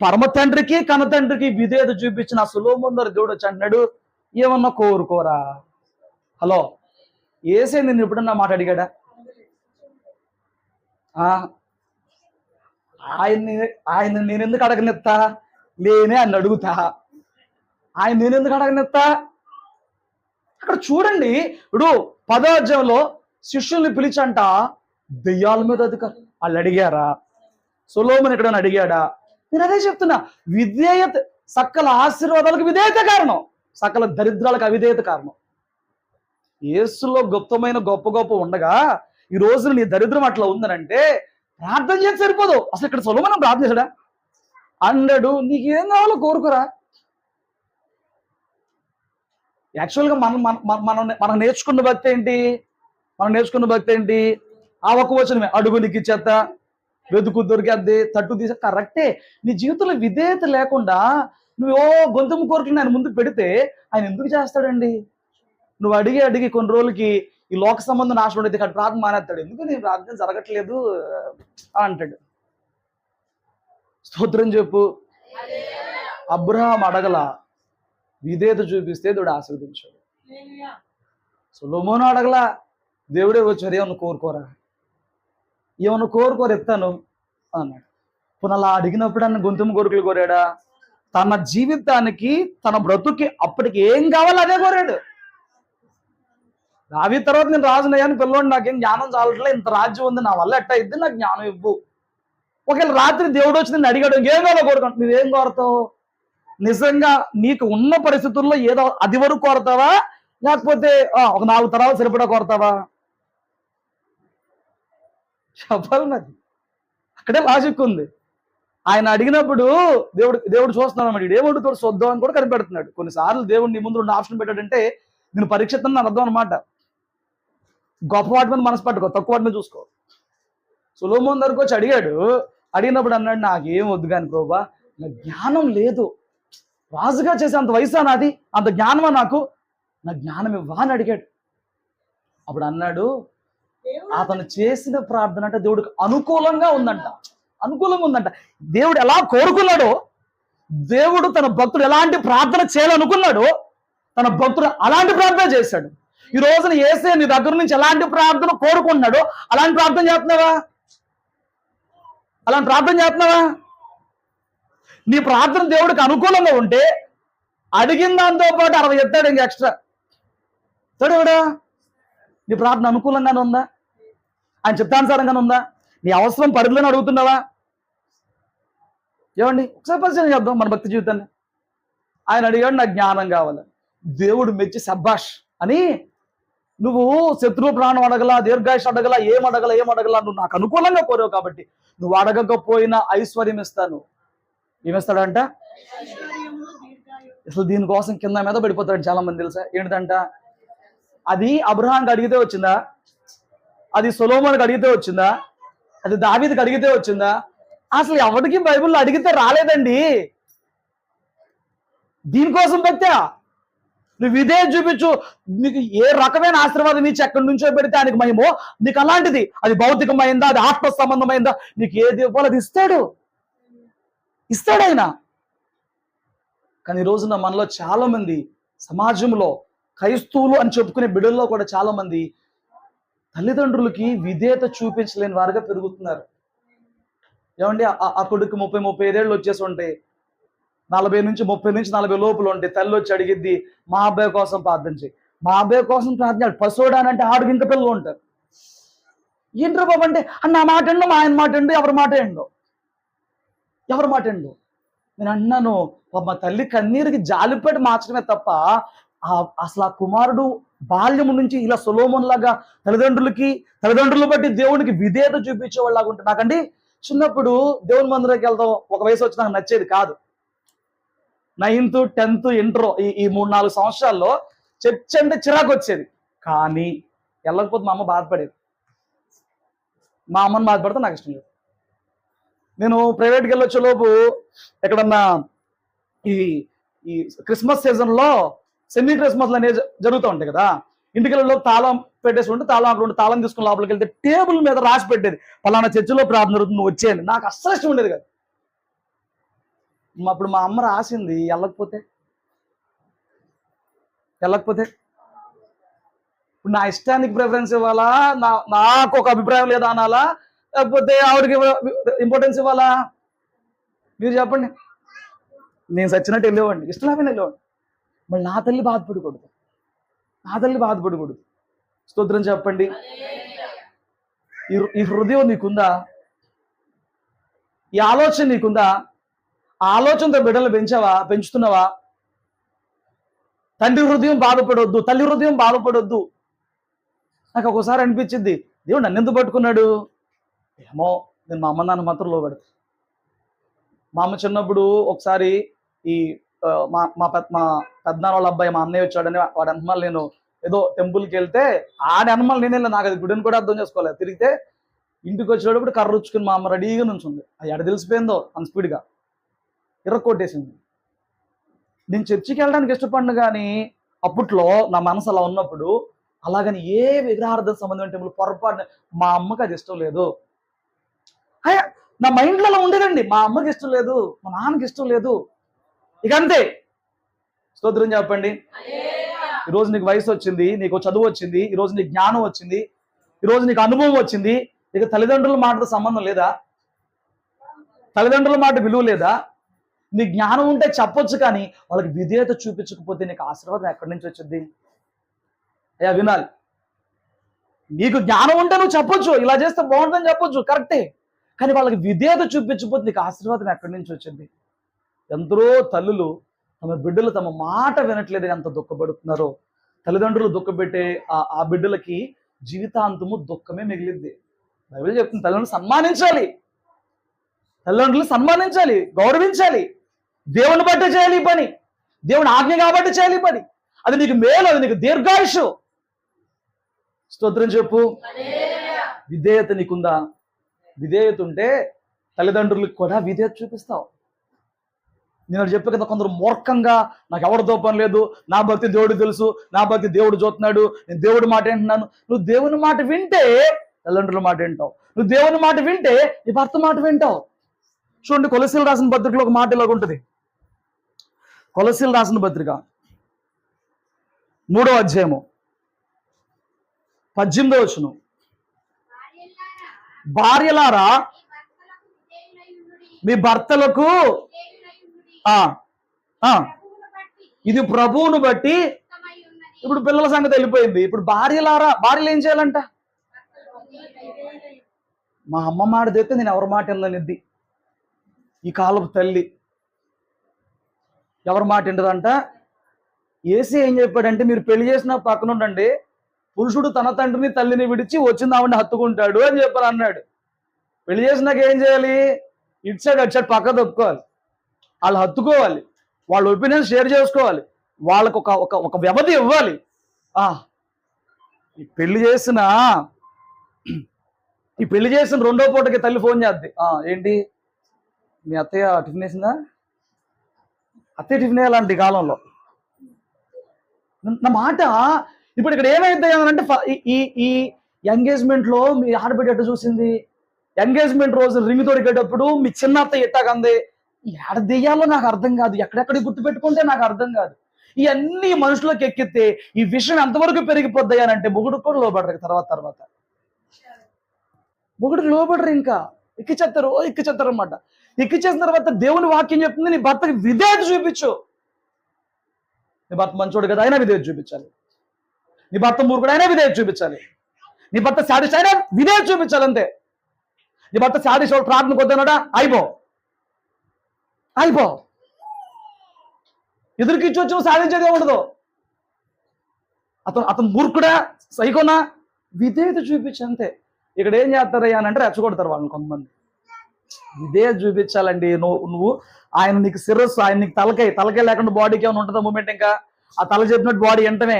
పరమ తండ్రికి కన్న తండ్రికి విధేయత చూపించిన సొలొమోను దేవుడు వచ్చి అంటున్నాడు, ఏమన్నా కోరుకోరా. హలో, ఏసే నేను ఎప్పుడన్నా మాట అడిగాడా? ఆయన నేనెందుకు అడగనెత్తా? లేనే అని అడుగుతా. ఆయన నేనెందుకు అడగనెత్తా? అక్కడ చూడండి, ఇప్పుడు 10వ అధ్యాయంలో శిష్యుల్ని పిలిచంట దెయ్యాల మీద అధికారం. వాళ్ళు అడిగారా? సొలొమోను ఎక్కడైనా అడిగాడా? నేను అదే చెప్తున్నా, విధేయత సకల ఆశీర్వాదాలకు విధేయత కారణం, సకల దరిద్రాలకు అవిధేయత కారణం. యేసులో గుప్తమైన గొప్ప ఉండగా ఈ రోజున నీ దరిద్రం అట్లా ఉందనంటే ప్రార్థన చేసి సరిపోదు. అసలు ఇక్కడ సొలొమోను ప్రార్థన చేశాడా? అన్నాడు, నీకేం కావాలో కోరుకురా. యాక్చువల్గా మనం నేర్చుకున్న భక్తి ఏంటి? ఆ ఒక్క వచనమే, అడుగు నీకు ఇచ్చేత, వెతుకు దొరికేద్ది, తట్టు తీసే. కరెక్టే. నీ జీవితంలో విధేయత లేకుండా నువ్వు గొంతుము కోరికలు ఆయన ముందుకు పెడితే ఆయన ఎందుకు చేస్తాడండి? నువ్వు అడిగి కొన్ని రోజులకి ఈ లోక సంబంధం నాశనం అయితే ఇక్కడ ప్రార్థన మానేస్తాడు. ఎందుకు నేను ప్రార్థన జరగట్లేదు అంటాడు. స్తోత్రం చెప్పు. అబ్రహాం అడగల, విధేయత చూపిస్తే దేవుడు ఆశీర్వదించాడు. సొలొమోను అడగల, దేవుడే వచ్చారు, ఏమన్నా కోరుకోరా, ఏమన్నా కోరుకోరు ఎత్తాను అన్నాడు. పునలా అడిగినప్పుడు అన్న గొంతుము కోరికలు కోరాడా? తన జీవితానికి తన బ్రతుకి అప్పటికి ఏం కావాలో అదే కోరాడు. రావి తర్వాత నేను రాజునయ్యాను, పిల్లోడు నాకేం జ్ఞానం చాలట్లే, ఇంత రాజ్యం ఉంది, నా వల్ల ఎట్టా ఇద్ది, నాకు జ్ఞానం ఇవ్వు. ఒకవేళ రాత్రి దేవుడు వచ్చి నేను అడిగాడు, ఇంకేం కావాలో కోరుకుంటా. నువ్వేం కోరతావు? నిజంగా నీకు ఉన్న పరిస్థితుల్లో ఏదో అది వరకు కోరతావా, లేకపోతే ఒక 4 తరాలు సరిపడా కోరతావా? చెప్పాలి మరి. అక్కడే లాజిక్ ఉంది. ఆయన అడిగినప్పుడు దేవుడు చూస్తున్నాడు అన్నమాట. ఏమడు తోడు చూద్దాం అని కూడా కనిపెడుతున్నాడు. కొన్నిసార్లు దేవుడు నీ ముందు 2 ఆప్షన్ పెట్టాడంటే నేను పరీక్షిస్తాను అని అర్థం అనమాట. గొప్ప వాటి మీద మనసు పట్టుకో, తక్కువ వాటి మీద చూసుకో. సొలొమోను దగ్గరకు వచ్చి అడిగినప్పుడు అన్నాడు, నాకేం వద్దు కానీ ప్రభువా, నా జ్ఞానం లేదు, రాజుగా చేసే అంత వయసా నాది, అంత జ్ఞానమా నాకు, నా జ్ఞానం ఇవ్వా అని అడిగాడు. అప్పుడు అన్నాడు, అతను చేసిన ప్రార్థన అంటే దేవుడికి అనుకూలంగా ఉందంట. దేవుడు ఎలా కోరుకున్నాడో, దేవుడు తన భక్తుడు ఎలాంటి ప్రార్థన చేయాలనుకున్నాడో తన భక్తుడు అలాంటి ప్రార్థన చేశాడు. ఈ రోజున యేసే నీ దగ్గర నుంచి ఎలాంటి ప్రార్థన కోరుకుంటున్నాడో అలాంటి ప్రార్థన చేస్తున్నావా? నీ ప్రార్థన దేవుడికి అనుకూలంగా ఉంటే అడిగిన దాంతో పాటు 60 ఎత్తాడు, ఇంక ఎక్స్ట్రా ఎత్తాడు. నీ ప్రార్థన అనుకూలంగానే ఉందా? ఆయన చిత్తానుసారంగానే ఉందా? నీ అవసరం పరిధిలోనే అడుగుతున్నావా? ఏమండి, ఒకసారి పరిచయం చేద్దాం మన భక్తి జీవితాన్ని. ఆయన అడిగాడు, నాకు జ్ఞానం కావాలి. దేవుడు మెచ్చి సబ్బాష్ అని, నువ్వు శత్రువు ప్రాణం అడగలా, దీర్ఘాయుష్ అడగలా, ఏం అడగలా, నువ్వు నాకు అనుకూలంగా కోరావు కాబట్టి నువ్వు అడగకపోయినా ఐశ్వర్యం ఇస్తాను. ఏమిస్తాడంట? అసలు దీనికోసం కింద మీద పడిపోతాడు చాలా మంది, తెలుసా? ఏంటంట? అది అబ్రహాంకి అడిగితే వచ్చిందా? అది సొలొమోనుకి అడిగితే వచ్చిందా? అది దావీదుకి అడిగితే వచ్చిందా? అసలు ఎవరికి బైబిల్లో అడిగితే రాలేదండి. దీనికోసం భక్త్యా? నువ్వు ఇదే చూపించు, నీకు ఏ రకమైన ఆశీర్వాదం ఇచ్చి ఎక్కడి నుంచో పెడితే ఆయనకి మహిమో, నీకు అలాంటిది, అది భౌతికమైందా, అది ఆత్మ సంబంధమైందా, నీకు ఏది ఇవ్వాలో అది ఇస్తాడు ఆయన. కానీ ఈ రోజున మనలో చాలా మంది, సమాజంలో క్రైస్తవులు అని చెప్పుకునే బిడ్డల్లో కూడా చాలా మంది తల్లిదండ్రులకి విధేయత చూపించలేని వారుగా పెరుగుతున్నారు. ఏమండి, ఆ కొడుకు 30-35 ఏళ్ళు వచ్చేసి ఉంటాయి, 30 నుంచి 40 లోపల ఉంటే తల్లి వచ్చి అడిగిద్ది, మా అబ్బాయి కోసం ప్రార్థన చేయి. మా అబ్బాయి కోసం ప్రార్థన పశువుడానంటే ఆడికి ఇంత పిల్లలు ఉంటారు. ఏంట్రా బాబు అంటే, నా మాట ఎండు, మా ఆయన మాట ఎండు, ఎవరి మాట ఎండు. నేను అన్నాను, మా తల్లి కన్నీరుకి జాలిపడి మార్చడమే తప్ప అసలు ఆ కుమారుడు బాల్యము నుంచి ఇలా సొలొమోను లాగా తల్లిదండ్రులు బట్టి దేవునికి విధేయత చూపించేవాళ్ళలాగా ఉంటుంది. నాకండి చిన్నప్పుడు దేవుని మందిరానికి వెళ్తాం, ఒక వయసు వచ్చి నాకు నచ్చేది కాదు. 9th 10th ఇంటర్ ఈ 3-4 సంవత్సరాల్లో చర్చ్ అంటే చిరాకు వచ్చేది. కానీ వెళ్ళకపోతే మా అమ్మ బాధపడేది. మా అమ్మని బాధపడితే నాకు ఇష్టం లేదు. నేను ప్రైవేట్కి వెళ్ళొచ్చే లోపు ఎక్కడన్నా ఈ క్రిస్మస్ సీజన్లో సెమీ క్రిస్మస్లు అనేవి జరుగుతూ ఉంటాయి కదా, ఇంటికి వెళ్ళే లోపు తాళం పెట్టేసి ఉంటే తాళం తీసుకుని లోపలికి వెళ్తే టేబుల్ మీద రాసి పెట్టేది, పలానా చర్చిలో ప్రార్థన జరుగుతుంది, నువ్వు వచ్చేయండి. నాకు అస్సలు ఇష్టం ఉండేది కదా. అప్పుడు మా అమ్మ రాసింది, వెళ్ళకపోతే ఇప్పుడు నా ఇష్టానికి ప్రిఫరెన్స్ ఇవ్వాలా, నాకు ఒక అభిప్రాయం లేదా అనాలా, లేకపోతే ఆవిడకి ఇంపార్టెన్స్ ఇవ్వాలా? మీరు చెప్పండి. నేను సచ్చినట్టు వెళ్ళేవాడిని, ఇష్టమైన వెళ్ళేవాడిని. మళ్ళీ నా తల్లి బాధపడకూడదు. స్తోత్రం చెప్పండి. ఈ హృదయం నీకుందా? ఈ ఆలోచన నీకుందా? ఆ ఆలోచనతో బిడ్డలు పెంచుతున్నావా? తండ్రి హృదయం బాధపడొద్దు, తల్లి హృదయం బాధపడొద్దు. నాకు ఒకసారి అనిపించింది, దేవుడు నన్ను ఎందుకు పట్టుకున్నాడు ఏమో, నేను మా అమ్మ నాన్న మాత్రం లోబెడతా. మా అమ్మ చిన్నప్పుడు ఒకసారి ఈ మా పెద్దనాన్న వాళ్ళ అబ్బాయి మా అన్నయ్య వచ్చాడని వాడి అనుమాలు నేను ఏదో టెంపుల్కి వెళ్తే ఆడి అనుమాలు నేను వెళ్ళి, నాకు అది గుడిని కూడా అర్థం చేసుకోలేదు. తిరిగితే ఇంటికి వచ్చేటప్పుడు కర్ర రుచ్చుకుని మా అమ్మ రెడీగా నుంచుంది. అది ఎడ తెలిసిపోయిందో అంత స్పీడ్గా కొట్టేసింది. నేను చర్చికి వెళ్ళడానికి ఇష్టపడిన కానీ అప్పట్లో నా మనసు అలా ఉన్నప్పుడు, అలాగని ఏ విగ్రహార్థ సంబంధమైన టెంపుల్ పొరపాటు మా అమ్మకి అది ఇష్టం లేదు. నా మైండ్లో అలా ఉండేదండి. మా అమ్మకి ఇష్టం లేదు, మా నాన్నకి ఇష్టం లేదు, ఇక అంతే. స్తోత్రం చెప్పండి. ఈరోజు నీకు వయసు వచ్చింది, నీకు చదువు వచ్చింది, ఈరోజు నీకు జ్ఞానం వచ్చింది, ఈరోజు నీకు అనుభవం వచ్చింది. ఇక తల్లిదండ్రుల మాటతో సంబంధం లేదా? తల్లిదండ్రుల మాట విలువ లేదా? నీ జ్ఞానం ఉంటే చెప్పొచ్చు, కానీ వాళ్ళకి విధేయత చూపించకపోతే నీకు ఆశీర్వాదం ఎక్కడి నుంచి వచ్చింది? అయ్యా వినాలి. నీకు జ్ఞానం ఉంటే నువ్వు చెప్పొచ్చు, ఇలా చేస్తే బాగుంటుందని చెప్పొచ్చు, కరెక్టే. కానీ వాళ్ళకి విధేయత చూపించకపోతే నీకు ఆశీర్వాదం ఎక్కడి నుంచి వచ్చింది? ఎందరో తల్లులు తమ బిడ్డలు తమ మాట వినట్లేదు, ఎంత దుఃఖపడుతున్నారో. తల్లిదండ్రులు దుఃఖపెట్టే ఆ బిడ్డలకి జీవితాంతము దుఃఖమే మిగిలింది. బైబిల్ చెప్తుంది, తల్లిదండ్రులు సన్మానించాలి, గౌరవించాలి. దేవుని బట్టి చేయాలి ఈ పని, దేవుని ఆజ్ఞ కాబట్టి చేయాలి ఈ పని. అది నీకు మేలు, అది నీకు దీర్ఘాయుషు. స్తోత్రం చెప్పు. విధేయత నీకుందా? విధేయత ఉంటే తల్లిదండ్రులకు కూడా విధేయత చూపిస్తావు. నేను చెప్పే కదా, కొందరు మూర్ఖంగా నాకు ఎవరితో పని లేదు, నా భక్తి దేవుడికి తెలుసు, నా భక్తి దేవుడు చూస్తున్నాడు, నేను దేవుడి మాట వింటున్నాను. నువ్వు దేవుని మాట వింటే తల్లిదండ్రుల మాట వింటావు, నువ్వు దేవుని మాట వింటే నీ భర్త మాట వింటావు. చూడండి, కొలసీలు రాసిన పత్రికలో ఒక మాట ఇలాగ ఉంటుంది. కొలసీలు రాసిన పత్రిక 3వ అధ్యాయము 18వ వచనం. భార్యలారా మీ భర్తలకు ఇది ప్రభువును బట్టి. ఇప్పుడు పిల్లల సంగతి వెళ్ళిపోయింది. ఇప్పుడు భార్యలు ఏం చేయాలంట? మా అమ్మ మాట తెస్తే నేను ఎవరి మాట విననిద్ది. ఈ కాలపు తల్లి ఎవరి మాట వింటదంట? ఏసీ ఏం చెప్పాడంటే, మీరు పెళ్లి చేసిన పక్కన ఉండండి, పురుషుడు తన తండ్రిని తల్లిని విడిచి వచ్చిన ఆవిడని హత్తుకుంటాడు అని చెప్పారు అన్నాడు. పెళ్లి చేసినాక ఏం చేయాలి? ఇటు సైడ్ అటు సైడ్ పక్క తప్పుకోవాలి, వాళ్ళు హత్తుకోవాలి, వాళ్ళ ఒపీనియన్ షేర్ చేసుకోవాలి, వాళ్ళకు ఒక ఒక ఒక వ్యవధి ఇవ్వాలి. ఈ పెళ్లి చేసిన రెండో పూటకి తల్లి ఫోన్ చేద్ది. ఏంటి మీ అత్తయ్య టిఫిన్ వేసిందా? అత్తయ్య టిఫిన్ వేయాలంటే ఈ కాలంలో. నా మాట ఇప్పుడు ఇక్కడ ఏమైంది అంటే, ఈ ఎంగేజ్మెంట్ లో మీ ఆడబిడ్డ ఎట్ట చూసింది, ఎంగేజ్మెంట్ రోజు రింగ్ దొరికేటప్పుడు మీ చిన్న అత్తయ్య ఎట్టాగంది, ఎక్కడ దెయ్యాలో నాకు అర్థం కాదు, ఎక్కడెక్కడికి గుర్తుపెట్టుకుంటే నాకు అర్థం కాదు. ఇవన్నీ మనుషులకు ఎక్కితే ఈ విషయం ఎంతవరకు పెరిగిపోద్ది అని అంటే, మొగుడు కూడా లోబడరు. తర్వాత మొగుడు లోబడరు, ఇంకా ఎక్కిచేస్తారు అన్నమాట. ఎక్కిచేసిన తర్వాత దేవుని వాక్యం చెప్తుంది, నీ భర్తకి విధేయత చూపించు. నీ భర్త మంచోడు కదా, అయినా విధేయత చూపించాలి. నీ భర్త మూర్ఖుడు అయినా విధేయత చూపించాలి. నీ భర్త శాడిస్ట్ అయినా విధేయత చూపించాలి, అంతే. నీ భర్త శాడిస్ట్ ప్రార్థన కొద్దనడా అయిపో ఎదురుకిచ్చి వచ్చి సాధించేదే ఉండదు. అతను మూర్ఖుడా సైకోనా, విధేయత చూపించి అంతే. ఇక్కడ ఏం చేస్తారయ్యా అని అంటే రెచ్చగొడతారు వాళ్ళని కొంతమంది. విధేయత చూపించాలండి. నువ్వు ఆయన నీకు శిరస్సు, ఆయన నీకు తలకాయ లేకుండా బాడీకి ఏమైనా ఉంటుందా మూమెంట్? ఇంకా ఆ తల చెప్పినట్టు బాడీ వెంటనే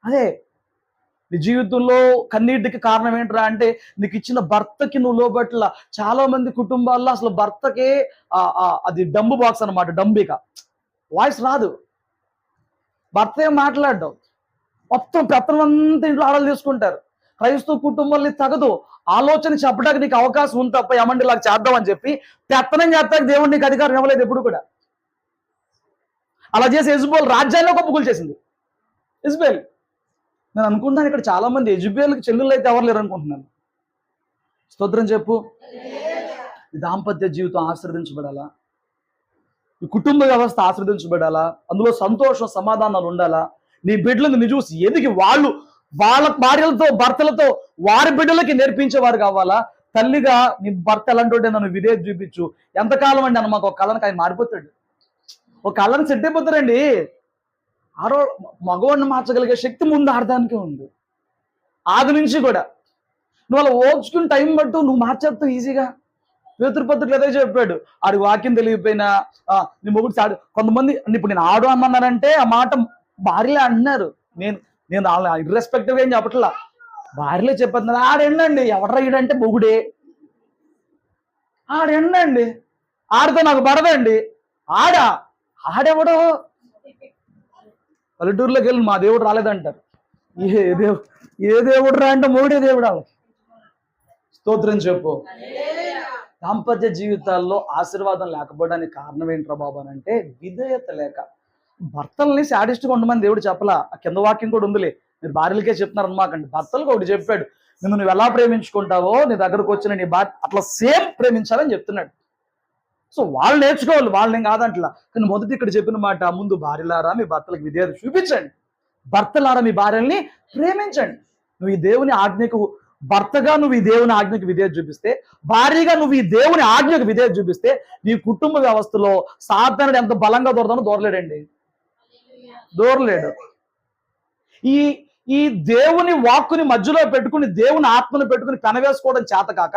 అదే. నీ జీవితంలో కన్నీటికి కారణం ఏంట్రా అంటే, నీకు ఇచ్చిన భర్తకి నువ్వు లోబట్ల. చాలా మంది కుటుంబాల్లో అసలు భర్తకే అది డంబు బాక్స్ అనమాట, డంబిక, వాయిస్ రాదు, భర్త ఏం మాట్లాడడం, మొత్తం పెత్తనం అంతా ఇంట్లో ఆడలు తీసుకుంటారు. క్రైస్తవ కుటుంబాన్ని తగదు, ఆలోచన చెప్పడానికి నీకు అవకాశం ఉంది తప్ప ఏమంటే ఇలా చేద్దామని చెప్పి పెత్తనం చేస్తాక దేవుడు నీకు అధికారం ఇవ్వలేదు ఎప్పుడు కూడా. అలా చేసి యెజబెల్ రాజ్యాల్లో గొప్పగులు చేసింది. యెజబెల్, నేను అనుకుంటున్నాను ఇక్కడ చాలా మంది యెజబెల్కి చెల్లెళ్ళు అయితే ఎవరు లేరు అనుకుంటున్నాను. స్తోత్రం చెప్పు. ఈ దాంపత్య జీవితం ఆశీర్వదించబడాలా, ఈ కుటుంబ వ్యవస్థ ఆశీర్వదించబడాలా, అందులో సంతోషం సమాధానాలు ఉండాలా. నీ బిడ్డలను నీ చూసి ఎదిగి వాళ్ళ భార్యలతో భర్తలతో వారి బిడ్డలకి నేర్పించేవారు కావాలా. తల్లిగా నీ భర్త ఎలాంటి నన్ను విధేయత చూపించు. ఎంతకాలం అండి అన్నమాట, ఒక కళ్ళనికి ఆయన మారిపోతాడు, ఒక కళ్ళని సెట్ అయిపోతాడండి. మగవాడిని మార్చగలిగే శక్తి ముందు ఆడదానికే ఉంది. ఆది నుంచి కూడా నువ్వు అలా ఓర్చుకుని టైం పట్టు, నువ్వు మార్చేస్తావు ఈజీగా. పేతురుపత్రులు ఏదో చెప్పాడు, ఆడి వాక్యం తెలియకపోయినా నీ మొగుడు సాడు. కొంతమంది ఇప్పుడు నేను ఆడు అన్నానంటే ఆ మాట భార్యలే అంటున్నారు. నేను ఇర్రెస్పెక్టివ్ ఏం చెప్పట్లా, భార్యలే చెప్పేస్తున్నారు. ఆడెండండి, ఎవడరా ఈడంటే మొగుడే, ఆడెండండి, ఆడితో నాకు పడదండి. ఆడెవడో పల్లెటూరులోకి వెళ్ళి మా దేవుడు రాలేదంటారు. ఏ దేవుడు రా అంటే మొగుడే దేవుడు. స్తోత్రం చెప్పు. దాంపత్య జీవితాల్లో ఆశీర్వాదం లేకపోవడానికి కారణం ఏంట్రా బాబు అని అంటే, విధేయత లేక. భర్తల్ని శాడిస్ట్గా ఉండమని దేవుడు చెప్పలా, ఆ కింద వాక్యం కూడా ఉందిలే, మీరు భార్యలకే చెప్తున్నారు అనమాకండి. భర్తలకు ఒకటి చెప్పాడు, నువ్వు ఎలా ప్రేమించుకుంటావో నీ దగ్గరకు వచ్చిన నీ భార్య అట్లా సేమ్ ప్రేమించాలని చెప్తున్నాడు. సో వాళ్ళు నేర్చుకోవాలి, వాళ్ళని కాదంట్లా. కానీ మొదటి ఇక్కడ చెప్పిన మాట, ముందు భార్యలారా మీ భర్తలకు విధేయత చూపించండి, భర్తలారా మీ భార్యల్ని ప్రేమించండి. నువ్వు ఈ దేవుని ఆజ్ఞకు భర్తగా నువ్వు ఈ దేవుని ఆజ్ఞకు విధేయత చూపిస్తే, భార్యగా నువ్వు ఈ దేవుని ఆజ్ఞకు విధేయత చూపిస్తే, నీ కుటుంబ వ్యవస్థలో సాధారణ ఎంత బలంగా దూరదానో దూరలేడు. ఈ దేవుని వాక్కుని మధ్యలో పెట్టుకుని, దేవుని ఆత్మను పెట్టుకుని పెనవేసుకోవడం చేతకాక,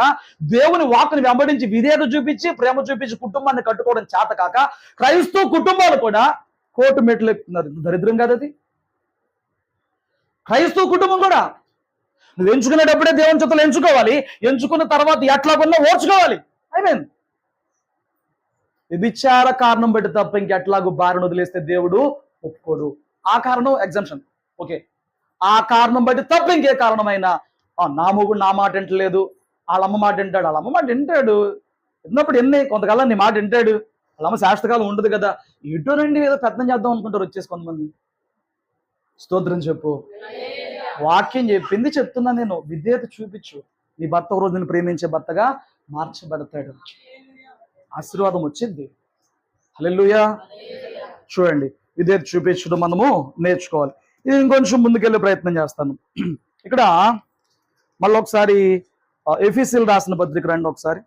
దేవుని వాక్కుని వెంబడించి విధేయత చూపించి ప్రేమ చూపించి కుటుంబాన్ని కట్టుకోవడం చేతకాక, క్రైస్తవ కుటుంబాలు కూడా కోర్టు మెట్లు ఎక్కుతున్నారు. దరిద్రం కాదు అది. క్రైస్తవ కుటుంబం కూడా నువ్వు ఎంచుకునేటప్పుడే దేవుని చేతులు ఎంచుకోవాలి, ఎంచుకున్న తర్వాత ఎట్లాగున్నా ఓర్చుకోవాలి. అయిపోయింది. వ్యభిచార కారణం పెట్టి తప్ప ఇంకెట్లాగూ భార్యను వదిలేస్తే దేవుడు ఒప్పుకోడు. ఆ కారణం ఎగ్జంప్షన్, ఓకే. ఆ కారణం బట్టి తప్ప ఇంకే కారణమైనా, నా మొగుడు నా మాట వింటలేదు, వాళ్ళ అమ్మ మాట వింటాడు, వాళ్ళ అమ్మ మాట వింటాడు, విన్నప్పుడు కొంతకాలం నీ మాట వింటాడు, వాళ్ళ అమ్మ శాశ్వతకాలం ఉండదు కదా, ఇటునండి ఏదో పెద్దం చేద్దాం అనుకుంటారు వచ్చేసి కొంతమంది. స్తోత్రం చెప్పు. వాక్యం చెప్పింది చెప్తున్నా నేను, విధేయత చూపించు. నీ భర్త ఒక రోజు నేను ప్రేమించే భర్తగా మార్చబడతాడు, ఆశీర్వాదం వచ్చింది. హల్లెలూయా. చూడండి, విధేయత చూపించడం మనము నేర్చుకోవాలి. ఇది ఇంకొంచెం ముందుకెళ్ళే ప్రయత్నం చేస్తాను. ఇక్కడ మళ్ళీ ఒకసారి ఎఫీసీలు రాసిన పత్రిక రండి ఒకసారి.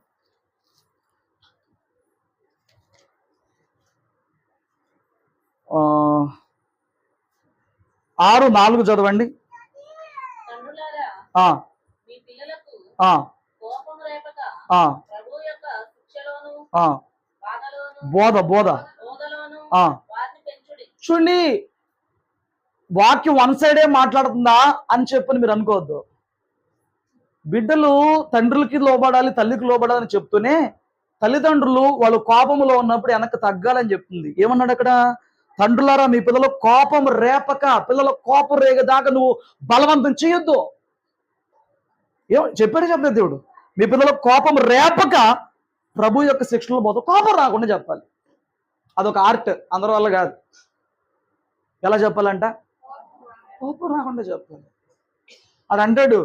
6:4 చదవండి. తండ్రులారా, ఆ మీ పిల్లలకు ఆ కోపం రేపక ఆ ప్రభువు యొక్క శిక్షలోను ఆ బాధలోను బోధలోను బోధలోను ఆ వారిని పెంచుడి. చూడండి, వాక్యం వన్ సైడే మాట్లాడుతుందా అని చెప్పని మీరు అనుకోవద్దు. బిడ్డలు తండ్రులకి లోబడాలి, తల్లికి లోబడాలి అని చెప్తూనే తల్లిదండ్రులు వాళ్ళు కోపంలో ఉన్నప్పుడు వెనక్కి తగ్గాలని చెప్తుంది. ఏమన్నాడు అక్కడ? తండ్రులారా, మీ పిల్లలు కోపం రేపక, పిల్లల కోపం రేగదాకా నువ్వు బలవంతం చేయొద్దు. చెప్పాడు దేవుడు. మీ పిల్లల కోపం రేపక ప్రభు యొక్క శిక్షణలో పోతే కోపం రాకుండా చెప్పాలి. అదొక ఆర్ట్, అందరి వల్ల కాదు. ఎలా చెప్పాలంట? కోపం రాకుండా చెప్పాలి. అది అంటాడు,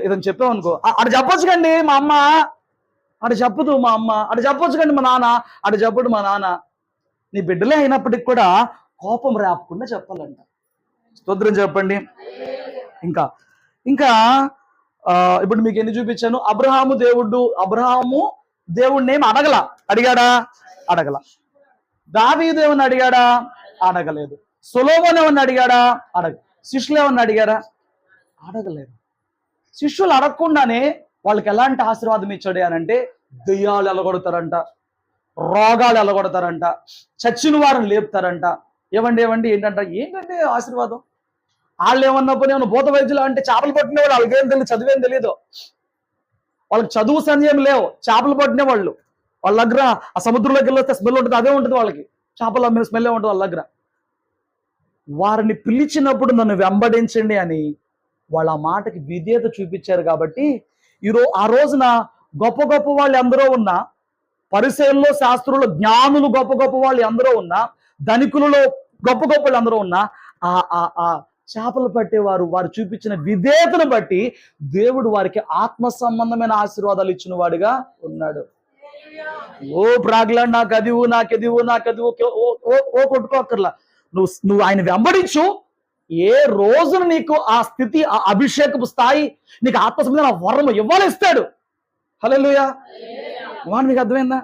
ఇదని చెప్పామనుకో, అటు చెప్పొచ్చు కండి మా అమ్మ, అటు చెప్పదు మా అమ్మ, అటు చెప్పొచ్చు కండి మా నాన్న, అటు చెప్పడు మా నాన్న. నీ బిడ్డలే అయినప్పటికి కూడా కోపం రేపకుండా చెప్పాలంట. స్తోత్రం చెప్పండి. ఇంకా ఇంకా ఇప్పుడు మీకు ఎన్ని చూపించాను? అబ్రహాము దేవుడిని ఏమి అడిగాడా? అడగల. దావీదు ఏమని అడిగాడా? అడగలేదు. సొలొమోను ఏమని అడిగాడా? శిష్యులు ఏమన్నా అడిగారా? అడగలేదు. శిష్యులు అడగకుండానే వాళ్ళకి ఎలాంటి ఆశీర్వాదం ఇచ్చాడు అని అంటే, దెయ్యాలు ఎలగొడతారంట, రోగాలు ఎలగొడతారంట, చచ్చిన వారిని లేపుతారంట. ఏంటంటే ఆశీర్వాదం? వాళ్ళు ఏమన్నప్పుడు ఏమన్నా భూత వైద్యులు అంటే చేపలు పట్టిన వాళ్ళు, వాళ్ళకేం తెలియదు, చదివేం తెలియదు, వాళ్ళకి చదువు సంజయం లేవు, చేపలు పట్టిన వాళ్ళు. వాళ్ళ దగ్గర ఆ సముద్రంలోకి వెళ్ళి వస్తే స్మెల్ ఉంటుంది, అదే ఉంటుంది వాళ్ళకి. చేపలు అమ్మిన స్మెల్ ఉంటుంది వాళ్ళ దగ్గర. వారిని పిలిచినప్పుడు నన్ను వెంబడించండి అని వాళ్ళ ఆ మాటకి విధేయత చూపించారు. కాబట్టి ఆ రోజున గొప్ప గొప్ప వాళ్ళు ఎందరో ఉన్నా, పరిసయ్యుల్లో, శాస్త్రుల్లో, జ్ఞానులు గొప్ప గొప్ప వాళ్ళు ఎందరో ఉన్నా, ధనికులలో గొప్ప గొప్ప వాళ్ళు ఎందరో ఉన్నా, ఆ చేపలు పట్టేవారు వారు చూపించిన విధేయతను బట్టి దేవుడు వారికి ఆత్మ సంబంధమైన ఆశీర్వాదాలు ఇచ్చిన వాడిగా ఉన్నాడు. ఓ ప్రాగ్లా, నాకు అదివు, నాకెదివు, నాకదివు ఓ కొట్టుకోక్కర్లా. నువ్వు ఆయన వెంబడించు. ఏ రోజున నీకు ఆ స్థితి, ఆ అభిషేకపు స్థాయి, నీకు ఆత్మ సంబంధమైన వరము ఇవ్వాలి, ఇస్తాడు. హల్లెలూయా. వాడు మీకు అర్థమైందా?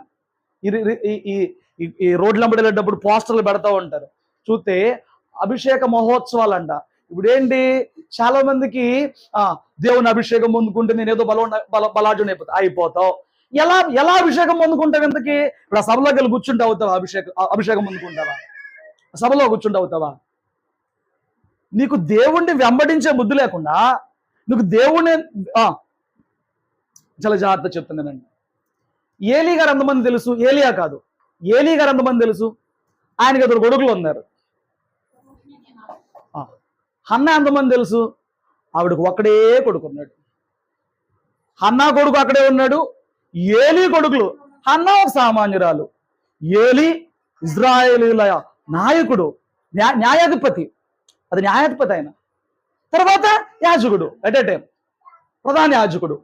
ఈ రోడ్ల వెంబడి వెళ్ళేటప్పుడు పోస్టర్లు పెడతా ఉంటారు, చూస్తే అభిషేక మహోత్సవాలు అంట. ఇప్పుడు ఏంటి, చాలా మందికి దేవుని అభిషేకం పొందుకుంటే నేను ఏదో బలాఢ్యుని అయిపోతావు. ఎలా అభిషేకం పొందుకుంటావు? ఇంతకీ ఇప్పుడు ఆ సభలోకి వెళ్ళి కూర్చుంటే అవుతావా? అభిషేకం పొందుకుంటావా? సభలో కూర్చుంటే అవుతావా? నీకు దేవుణ్ణి వెంబడించే బుద్ధి లేకుండా, నీకు దేవుణ్ణి చాలా జాగ్రత్త చెప్తున్నానండి. ఏలీ గారు ఎంతమంది తెలుసు? ఏలియా కాదు, ఏలీ గారు ఎంతమంది తెలుసు? ఆయనకి ఇద్దరు కొడుకులు ఉన్నారు. హన్నా ఎంతమంది తెలుసు? ఆవిడకు ఒక్కడే కొడుకున్నాడు. హన్నా కొడుకు అక్కడే ఉన్నాడు. ఏలీ కొడుకులు, హన్నా ఒక సామాన్యురాలు, ఏలీ ఇజ్రాయేలీల నాయకుడు, న్యాయాధిపతి. అది న్యాయాధిపతి ఆయన. తర్వాత యాజకుడు, ఎట్ ఏ టైం ప్రధాన యాజకుడు.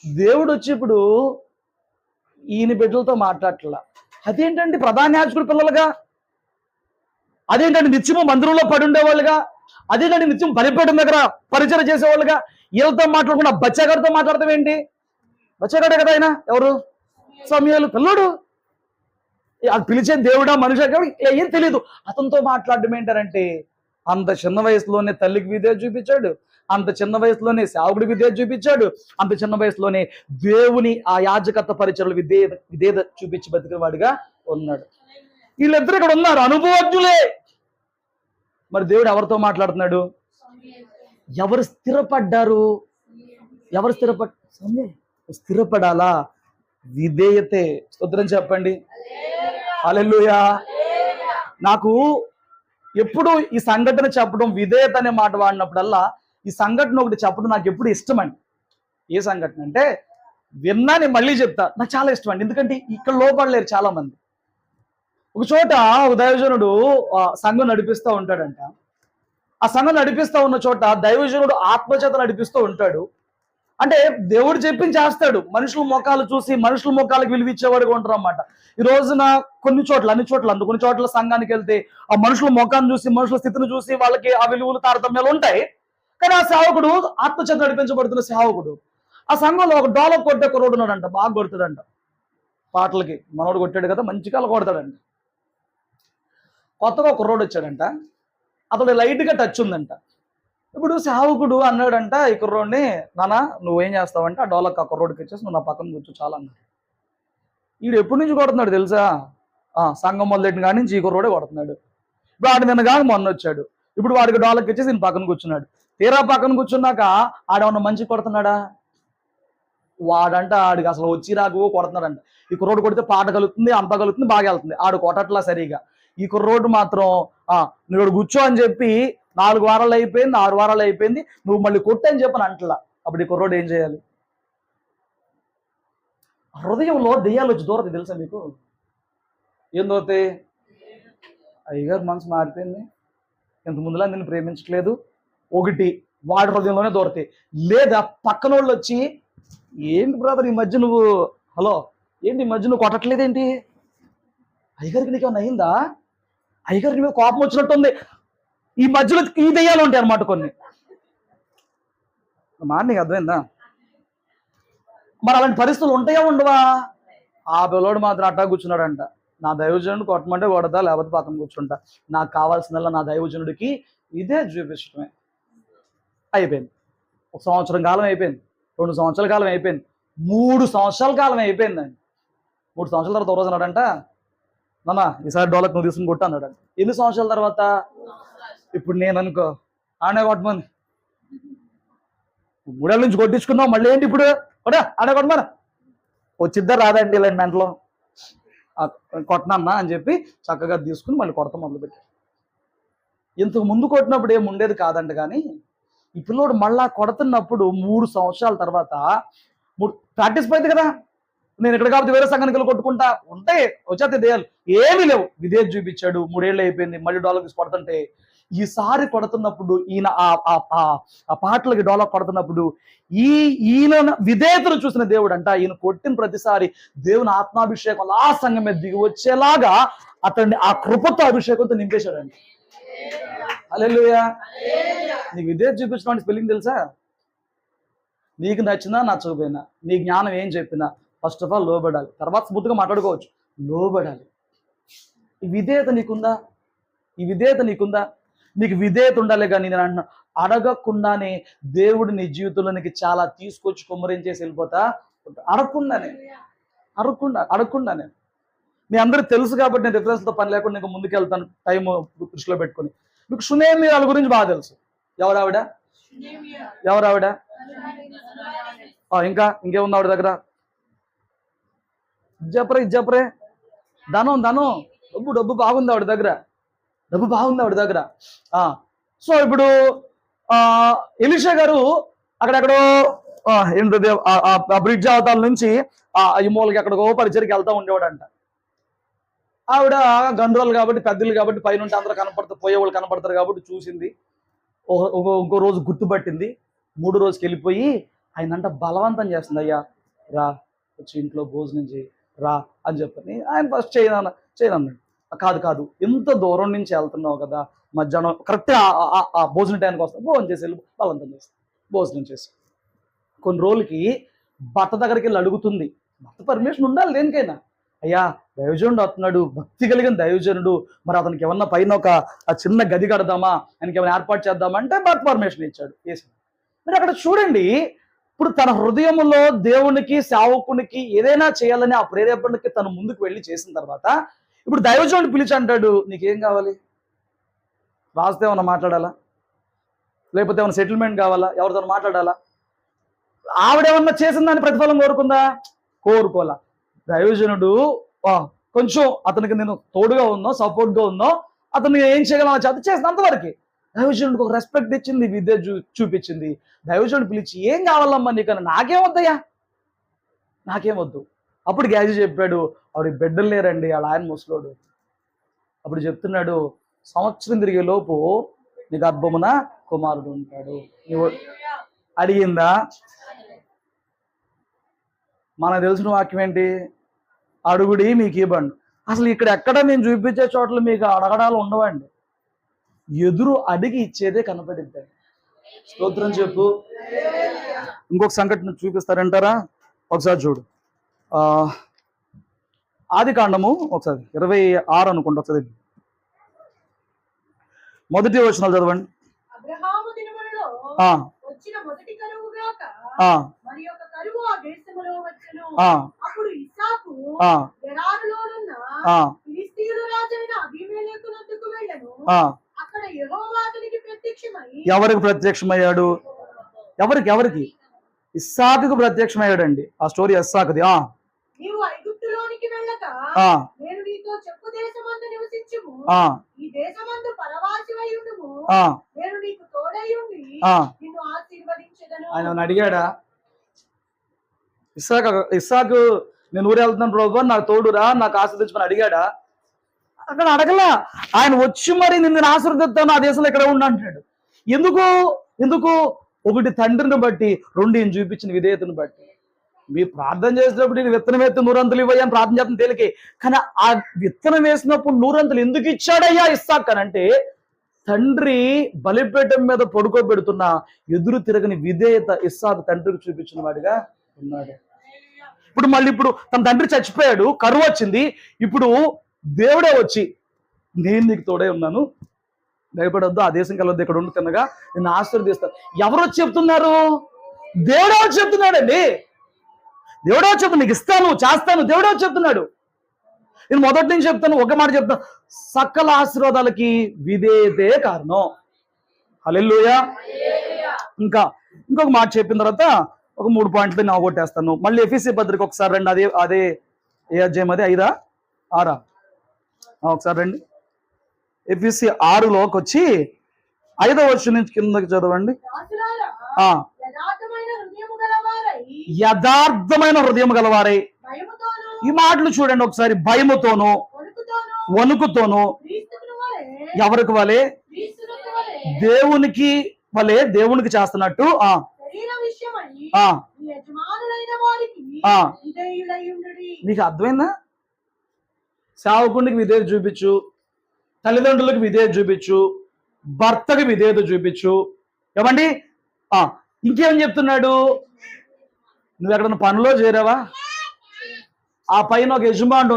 దేవుడు వచ్చి ఇప్పుడు ఈయన బిడ్డలతో మాట్లాడట్లా. అదేంటంటే ప్రధాన యాజకుడు పిల్లలుగా, అదేంటంటే నిత్యము మందిరంలో పడి ఉండేవాళ్ళుగా, అదేంటంటే నిత్యం బలిపీఠం దగ్గర పరిచయం చేసేవాళ్ళుగా వీళ్ళతో మాట్లాడకుండా బచ్చగారితో మాట్లాడతాం ఏంటి? బచ్చగాడే కదా ఆయన. ఎవరు? సమూయేలు పిల్లడు. అది పిలిచే దేవుడా మనిషి ఏం తెలియదు. అతనితో మాట్లాడడం ఏంటారంటే, అంత చిన్న వయసులోనే తల్లికి విధేయత చూపించాడు, అంత చిన్న వయసులోనే సేవకుడి విధేయత చూపించాడు, అంత చిన్న వయసులోనే దేవుని ఆ యాజకత్వ పరిచయలు విధేయత చూపించి బతికిన వాడిగా ఉన్నాడు. వీళ్ళిద్దరు ఇక్కడ ఉన్నారు, అనుభవజ్ఞులే. మరి దేవుడు ఎవరితో మాట్లాడుతున్నాడు? ఎవరు స్థిరపడ్డారు? ఎవరు స్థిరపడాలా? విధేయతే. స్తోత్రం చెప్పండి. హల్లెలూయా. నాకు ఎప్పుడు ఈ సంఘటన చెప్పడం, విధేయత అనే మాట వాడినప్పుడల్లా ఈ సంఘటన ఒకటి చెప్పడం నాకు ఎప్పుడు ఇష్టమండి. ఏ సంఘటన అంటే, విన్నా నేను మళ్ళీ చెప్తా, నాకు చాలా ఇష్టం అండి. ఎందుకంటే ఇక్కడ లోపడలేరు చాలా మంది. ఒక చోట ఒక దైవజనుడు సంఘం నడిపిస్తూ ఉంటాడంట. ఆ సంఘం నడిపిస్తూ ఉన్న చోట దైవజనుడు ఆత్మచేత నడిపిస్తూ ఉంటాడు. అంటే దేవుడు చెప్పింది చేస్తాడు. మనుషుల ముఖాలు చూసి మనుషుల ముఖాలకు విలువిచ్చేవాడుగా ఉంటారు అన్నమాట. ఈ రోజున కొన్ని చోట్ల, అన్ని చోట్ల, కొన్ని చోట్ల సంఘానికి వెళ్తే ఆ మనుషుల ముఖాన్ని చూసి, మనుషుల స్థితిని చూసి వాళ్ళకి ఆ విలువలు తారతమ్యాలు ఉంటాయి. కానీ ఆ సేవకుడు ఆత్మచేత నడిపించబడుతున్న సేవకుడు ఆ సంఘంలో ఒక డోలక్ కొట్టే కుర్రోడు ఉన్నాడంట, బాగా కొడతాడంట పాటలకి. మనోడు కొట్టాడు కదా, మంచిగా అలా కొడతాడంట. కొత్తగా ఒక కుర్రోడు వచ్చాడంట, అతడు లైట్గా టచ్ ఉందంట. ఇప్పుడు సేవకుడు అన్నాడంట ఈ కుర్రోడిని, నాన్న నువ్వేం చేస్తావంటే ఆ డోలక్ ఆ కుర్రోడికి ఇచ్చేసి నువ్వు నా పక్కన కూర్చో చాలా అన్నాడు. వీడు ఎప్పటి నుంచి కొడుతున్నాడు తెలుసా? సంఘం మొదలెట్టిన కాడి నుంచి ఈ కుర్రోడే కొడుతున్నాడు. ఇప్పుడు ఆడు నిన్న కాక మొన్న వచ్చాడు, ఇప్పుడు వాడికి డోలక్ ఇచ్చేసి నేను పక్కన కూర్చున్నాడు. తీరా పక్కన కూర్చున్నాక ఆడేమన్నా మంచి కొడుతున్నాడా? వాడంట ఆడికి అసలు వచ్చి రాకు కొడుతున్నాడంట. ఈ కుర్రోడు కొడితే పాట కలుగుతుంది, అంత కలుగుతుంది, బాగా వెళ్తుంది. ఆడు కొట్టట్లా సరిగా. ఈ కుర్రోడు మాత్రం నువ్వు కూర్చో అని చెప్పి 4 వారాలు అయిపోయింది, 6 వారాలు అయిపోయింది, నువ్వు మళ్ళీ కొట్టు అని చెప్పని అంటలా. అప్పుడు ఈ కుర్రోడు ఏం చేయాలి? హృదయంలో దెయ్యాలు వచ్చి దూరతాయి తెలుసా మీకు? ఏం దూరతాయి? అయ్యగారు మనసు మారిపోయింది, ఇంత ముందులా నిన్ను ప్రేమించట్లేదు, ఒకటి వాడి హృదయంలోనే దూరతాయి. లేదా పక్కన వాళ్ళు వచ్చి, ఏంటి బ్రదర్ ఈ మధ్య నువ్వు, హలో ఏంటి ఈ మధ్య నువ్వు కొట్టట్లేదేంటి? అయ్యగారికి నీకేమన్నా అయిందా? అయ్యగారికి మీద కోపం వచ్చినట్టుంది. ఈ మధ్యలో ఈ దెయ్యాలు ఉంటాయి అన్నమాట కొన్ని. మాట నీకు అర్థమైందా? మరి అలాంటి పరిస్థితులు ఉంటాయా ఉండవా? ఆ పిల్లోడు మాత్రం అట్టా కూర్చున్నాడంట, నా దైవజనుడు కొట్టమంటే కొడతా, లేకపోతే పక్కన కూర్చుంటా, నాకు కావాల్సిందల్లా నా దైవజనుడికి ఇదే చూపించడమే. అయిపోయింది. 1 సంవత్సరం కాలం అయిపోయింది, 2 సంవత్సరాల కాలం అయిపోయింది, 3 సంవత్సరాల కాలం అయిపోయిందండి. 3 సంవత్సరాల తర్వాత ఒక రోజు అన్నాడంట, నాన్న ఈసారి డోలక్ నువ్వు తీసుకుని కొట్టు అన్నాడంట. ఎన్ని సంవత్సరాల తర్వాత? ఇప్పుడు నేను అనుకో ఆడే కొట్టమని 3 ఏళ్ళ నుంచి కొట్టించుకున్నావు, మళ్ళీ ఏంటి ఇప్పుడు కొడా ఆడే కొట్టమని వచ్చిద్దరు రాదండి ఇలాంటి మెంటలో కొట్టనన్నా అని చెప్పి చక్కగా తీసుకుని మళ్ళీ కొడతాం మొదలుపెట్టి. ఇంతకు ముందు కొట్టినప్పుడు ఏమి ఉండేది కాదంట. కానీ ఈ పిల్లోడు మళ్ళా కొడుతున్నప్పుడు 3 సంవత్సరాల తర్వాత ప్రాక్టీస్ పోయింది కదా, నేను ఇక్కడ కాబట్టి వేరే సంఘానికి వెళ్ళి కొట్టుకుంటా ఉంటాయి, వచ్చేది దెయ్యాలు ఏమీ లేవు. విధేయత చూపించాడు, 3 ఏళ్ళు అయిపోయింది, మళ్ళీ డోలక్ తీసి కొడుతుంటే ఈసారి కొడుతున్నప్పుడు ఈయన ఆ పాటలకి డోలక్ కొడుతున్నప్పుడు ఈయన విధేయతను చూసిన దేవుడు అంట, ఈయన కొట్టిన ప్రతిసారి దేవుని ఆత్మాభిషేకం ఆ సంఘం మీద దిగి వచ్చేలాగా అతన్ని ఆ కృపతో అభిషేకంతో నింపేశాడండి. హల్లెలూయా. నీకు విధేయత చూపించడం స్పెల్లింగ్ తెలుసా? నీకు నచ్చినా నచ్చకపోయినా, నీ జ్ఞానం ఏం చెప్పినా ఫస్ట్ ఆఫ్ ఆల్ లోబడాలి, తర్వాత స్మూత్గా మాట్లాడుకోవచ్చు. లోబడాలి. ఈ విధేయత నీకుందా? ఈ విధేయత నీకుందా? నీకు విధేయత ఉండాలి. కానీ నేను అంటున్నా, అడగకుండానే దేవుడు నీ జీవితంలో నీకు చాలా తీసుకొచ్చి కొమ్మరించేసి వెళ్ళిపోతా, అడగకుండానే. మీ అందరికి తెలుసు కాబట్టి నేను రిఫరెన్స్తో పని లేకుండా ఇంకా ముందుకు వెళ్తాను, టైం దృష్టిలో పెట్టుకుని. మీకు షునేమి వాళ్ళ గురించి బాగా తెలుసు. ఎవరావిడ? ఇంకేముంది ఆవిడ దగ్గర? ఇజ్జపరే ధనం డబ్బు బాగుంది ఆవిడ దగ్గర. సో ఇప్పుడు ఎలీషా గారు అక్కడెక్కడో ఏంటది బ్రిడ్జ్ అవతాల నుంచి ఈ మూలకి ఎక్కడికో పరిచయకి వెళ్తా ఉండేవాడంట. ఆవిడ గండ్రోలు కాబట్టి, పెద్దలు కాబట్టి, పైన అందరూ కనపడతారు, పోయేవాళ్ళు కనపడతారు కాబట్టి చూసింది. ఇంకో రోజు గుర్తుపట్టింది. 3 రోజుకి వెళ్ళిపోయి ఆయన అంట బలవంతం చేస్తుంది, అయ్యా రా వచ్చి ఇంట్లో భోజనం చేయి రా అని చెప్పని. ఆయన ఫస్ట్ చేయనన్నాడు. కాదు ఎంత దూరం నుంచి వెళ్తున్నావు కదా, మధ్యాహ్నం కరెక్ట్ ఆ భోజన టైంకి వస్తాను, భోజనం చేసి వెళ్ళి బలవంతం చేస్తాను. భోజనం చేసి కొన్ని రోజులకి భర్త దగ్గరికి వెళ్ళి అడుగుతుంది. భర్త పర్మిషన్ ఉండాలి దేనికైనా. అయ్యా దైవజనుడు వస్తున్నాడు, భక్తి కలిగిన దైవజనుడు, మరి అతనికి ఏమన్నా పైన ఒక చిన్న గది కడదామా, ఆయనకి ఏమైనా ఏర్పాటు చేద్దామంటే భర్త పర్మిషన్ ఇచ్చాడు, చేశాడు. మీరు అక్కడ చూడండి, ఇప్పుడు తన హృదయంలో దేవునికి సేవకునికి ఏదైనా చేయాలని ఆ ప్రేరేపణకి తను ముందుకు వెళ్ళి చేసిన తర్వాత ఇప్పుడు దైవజనుడు పిలిచి అంటాడు, నీకేం కావాలి? రాస్తే ఏమన్నా మాట్లాడాలా, లేకపోతే ఏమైనా సెటిల్మెంట్ కావాలా, ఎవరితో మాట్లాడాలా? ఆవిడేమన్నా చేసిన దాన్ని ప్రతిఫలం కోరుకోలా. దైవజనుడు కొంచెం అతనికి నేను తోడుగా ఉన్నా, సపోర్ట్గా ఉన్నా, అతను ఏం చేయగలను చేత చేసిన అంతవరకు. దైవజనుడికి ఒక రెస్పెక్ట్ ఇచ్చింది, విద్య చూపించింది. దైవజనుడు పిలిచి ఏం కావాలమ్మా నీకన్నా? నాకేమొద్దయ్యా, నాకేమొద్దు. అప్పుడు గ్యాజీ చెప్పాడు, ఆవిడ బిడ్డలు లేరండి, వాళ్ళ ఆయన ముసలోడు. అప్పుడు చెప్తున్నాడు, సంవత్సరం తిరిగే లోపు నీకు గర్భమున కుమారుడు ఉంటాడు. నువ్వు అడిగిందా? మనకు తెలిసిన వాక్యం ఏంటి? అడుగుడి మీకు ఇవ్వండి. అసలు ఇక్కడ ఎక్కడ నేను చూపించే చోట్ల మీకు అడగడాలు ఉండవండి. ఎదురు అడిగి ఇచ్చేదే కనపడిద్దండి. స్తోత్రం చెప్పు. ఇంకొక సంఘటన చూపిస్తారంటారా? ఒకసారి చూడు. ఆది కాండము ఒకసారి 26 అనుకుంటా, ఒకసారి మొదటి వచనాలు చదవండి. అబ్రహాము దినములలో ఆ, వచ్చిన మొదటి కరువు గాక ఆ, మరి ఒక కరువు ఆ దేశములో వచ్చెను. ఆ, అప్పుడు ఇస్సాకు ఆ, గెరారులోనున్న ఆ, ఫిలిష్తీయుల రాజైన అబీమెలెకునొద్దకు వెళ్ళెను. ఆ. అక్కడ యెహోవా అతనికి ప్రత్యక్షమై ఎవరికి ప్రత్యక్షమయ్యాడు? ఎవరికి? ఇస్సాకుకు ప్రత్యక్షమయ్యాడండి. ఆ స్టోరీ ఇస్సాకుది. నీవు ఐగుప్తులోనికి వెళ్ళక ఆ, నేను నీతో చెప్పు దేశమందు నివసించుము. ఆ, ఈ దేశమందు పరవాసివై ఉండుము. ఆ, నేను నీకు తోడై ఉండి ఆ. నిన్ను ఆశీర్వదించెదను. ఆయన అడిగాడా? ఇస్సాకు నేను ఊరు వెళ్తున్నాను ప్రభు, నాకు తోడురా, నాకు ఆశీర్వదించమని అడిగాడా? అక్కడ అడగలా. ఆయన వచ్చి మరి నిన్ను ఆశీర్వదిస్తాను, ఆ దేశంలో ఇక్కడ ఉండు అంటాడు. ఎందుకు? ఒకటి తండ్రిని బట్టి, రెండు ఈయన చూపించిన విధేయతను బట్టి. మీరు ప్రార్థన చేసినప్పుడు నేను విత్తనం వేస్తే 100 అంతలు ఇవ్వయ్యాను ప్రార్థన చేస్తాను తేలికే, కానీ ఆ విత్తనం వేసినప్పుడు 100 అంతలు ఎందుకు ఇచ్చాడయ్యా ఇస్సాకు అంటే, తండ్రి బలిపీఠం మీద పడుకోబెడుతున్న ఎదురు తిరగని విధేయత ఇస్సాకు తండ్రికి చూపించిన వాడిగా ఉన్నాడు. ఇప్పుడు తన తండ్రి చచ్చిపోయాడు, కరువు వచ్చింది. ఇప్పుడు దేవుడే వచ్చి నేను నీకు తోడే ఉన్నాను, భయపడొద్దు, ఆ దేశం కలవద్దు, ఇక్కడ ఉండి తిన్నగా నిన్ను ఆశీర్వదిస్తాను. ఎవరు వచ్చి చెప్తున్నారు? దేవుడే వచ్చి చెప్తున్నాడండి. దేవుడే వచ్చి చెప్తాను, నీకు ఇస్తాను, చేస్తాను. దేవుడే వచ్చి చెప్తున్నాడు. నేను మొదటి నుంచి చెప్తాను, ఒక మాట చెప్తాను, సకల ఆశీర్వాదాలకి విధేయతే కారణం. హల్లెలూయా. ఇంకొక మాట చెప్పిన తర్వాత ఒక 3 పాయింట్లు నేను అవగొట్టేస్తాను. మళ్ళీ ఎఫెసీ పత్రిక ఒకసారి రండి. అదే ఏ అధ్యాయం? అది 5ఆ 6ఆ? ఒకసారి రండి. ఎఫెసీ 6లోకి వచ్చి 5వ వచనం నుంచి కిందకి చదవండి. దాసులారా, ఆ, యథార్థమైన హృదయము గలవారై యథార్థమైన హృదయం గలవారై. భయముతోనూ ఈ మాటలు చూడండి ఒకసారి. భయముతోను, వణుకుతోను. క్రీస్తును వలె ఎవరికి వలే? క్రీస్తునకు వలె దేవునికి వలే, దేవునికి చేస్తున్నట్టు. శరీర విషయమై ఆ, మీ యజమానులైన వారికి ఆ. విధేయులై ఉండుడి. మీకు అర్థమైందా? సేవకునికి విధేయత చూపించు, తల్లిదండ్రులకు విధేయత చూపించు, భర్తకి విధేయత చూపించు. ఏమండి? ఇంకేం చెప్తున్నాడు? నువ్వు ఎక్కడన్నా పనిలో చేరావా? ఆ పైన ఒక యజమానుడు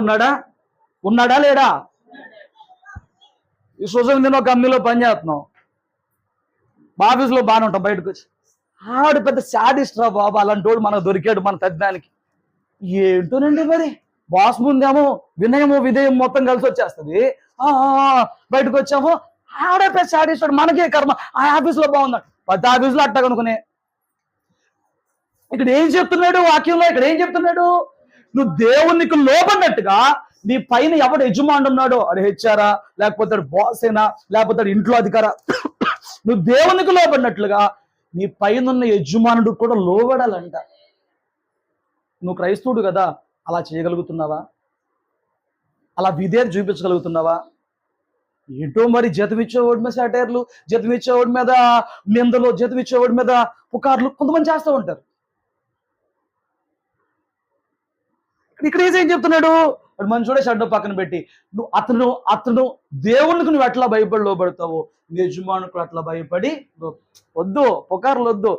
ఉన్నాడా లేడా? ఈ సొసైటీ ఒక కంపెనీలో పని చేస్తున్నావు, ఆఫీస్లో బాగానే ఉంటాం, బయటకు వచ్చి ఆడు పెద్ద శాడిస్ట్ రా బాబా, అలాంటి వాడు మనకు దొరికాడు మన తద్దానికి. ఏంటోనండి మరి, బాస్ ముందేమో వినయము విధేయం మొత్తం కలిసి వచ్చేస్తుంది, బయటకు వచ్చాము ఆడే పెద్ద శాడిస్ట్, మనకే కర్మ, ఆ ఆఫీస్లో బాగున్నాడు, ప్రతి ఆఫీస్లో అట్టా కనుకునే. ఇక్కడ ఏం చెప్తున్నాడు వాక్యంలో? ఇక్కడ ఏం చెప్తున్నాడు? నువ్వు దేవునికి లోబడినట్టుగా నీ పైన ఎవడు యజమానుడు ఉన్నాడో, అది హెచ్ఆరా, లేకపోతే బాస్ అయినా, లేకపోతే ఇంట్లో అధికారా, నువ్వు దేవునికి లోబడినట్లుగా నీ పైన ఉన్న యజమానుడు కూడా లోబడాలంట. నువ్వు క్రైస్తవుడు కదా, అలా చేయగలుగుతున్నావా? అలా విధేయత చూపించగలుగుతున్నావా? ఏంటో మరి, జీతం ఇచ్చేవాడి మీద సాటైర్లు, జీతం ఇచ్చేవాడి మీద నిందలు, జీతం ఇచ్చేవాడి మీద పుకార్లు కొంతమంది చేస్తూ ఉంటారు. ఇక్కడ ఏం చెప్తున్నాడు? మనుషుడే షడ్డ పక్కన పెట్టి అతను దేవునికి నువ్వు ఎట్లా భయపడి లోబడతావు, యజమానుకు అట్లా భయపడి వద్దు, పుకార్లు వద్దు.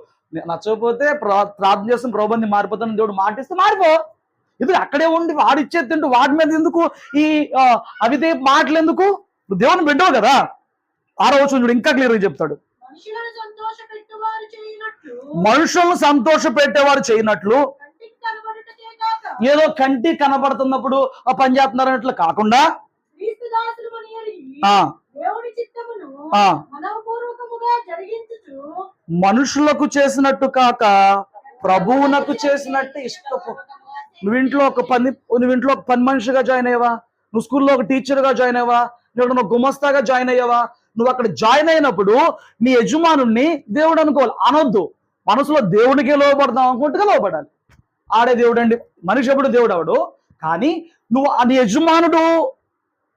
నచ్చకపోతే ప్రార్థన చేస్తున్న ప్రభుని మారిపోతాను, దేవుడు మాటిస్తే మారిపో. ఇది అక్కడే ఉండి వాడిచ్చేది తింటూ వాడి మీద ఎందుకు ఈ అవిదే మాటలు ఎందుకు? నువ్వు దేవుని బిడ్డవు కదా. 6వ వచనం చూడు, ఇంకా క్లియర్గా చెప్తాడు. మనుషులను సంతోష పెట్టేవారు చేయనట్లు ఏదో కంటి కనబడుతున్నప్పుడు ఆ పని చేస్తున్నారు అన్నట్లు కాకుండా మనుషులకు చేసినట్టు కాక ప్రభువునకు చేసినట్టు ఇష్టపడు. నువ్వు ఇంట్లో ఒక పని మనిషిగా జాయిన్ అయ్యావా? నువ్వు స్కూల్లో ఒక టీచర్గా జాయిన్ అయ్యావా? నువ్వు గుమస్తాగా జాయిన్ అయ్యావా? నువ్వు అక్కడ జాయిన్ అయినప్పుడు నీ యజమానుణ్ణి దేవుడు అనుకోవాలి అనొద్దు. మనసులో దేవుడికే లోపడదాం అనుకుంటుగా లోపడాలి. ఆడే దేవుడు అండి, మనిషి ఎప్పుడు దేవుడు అవడు. కానీ నువ్వు నీ యజమానుడు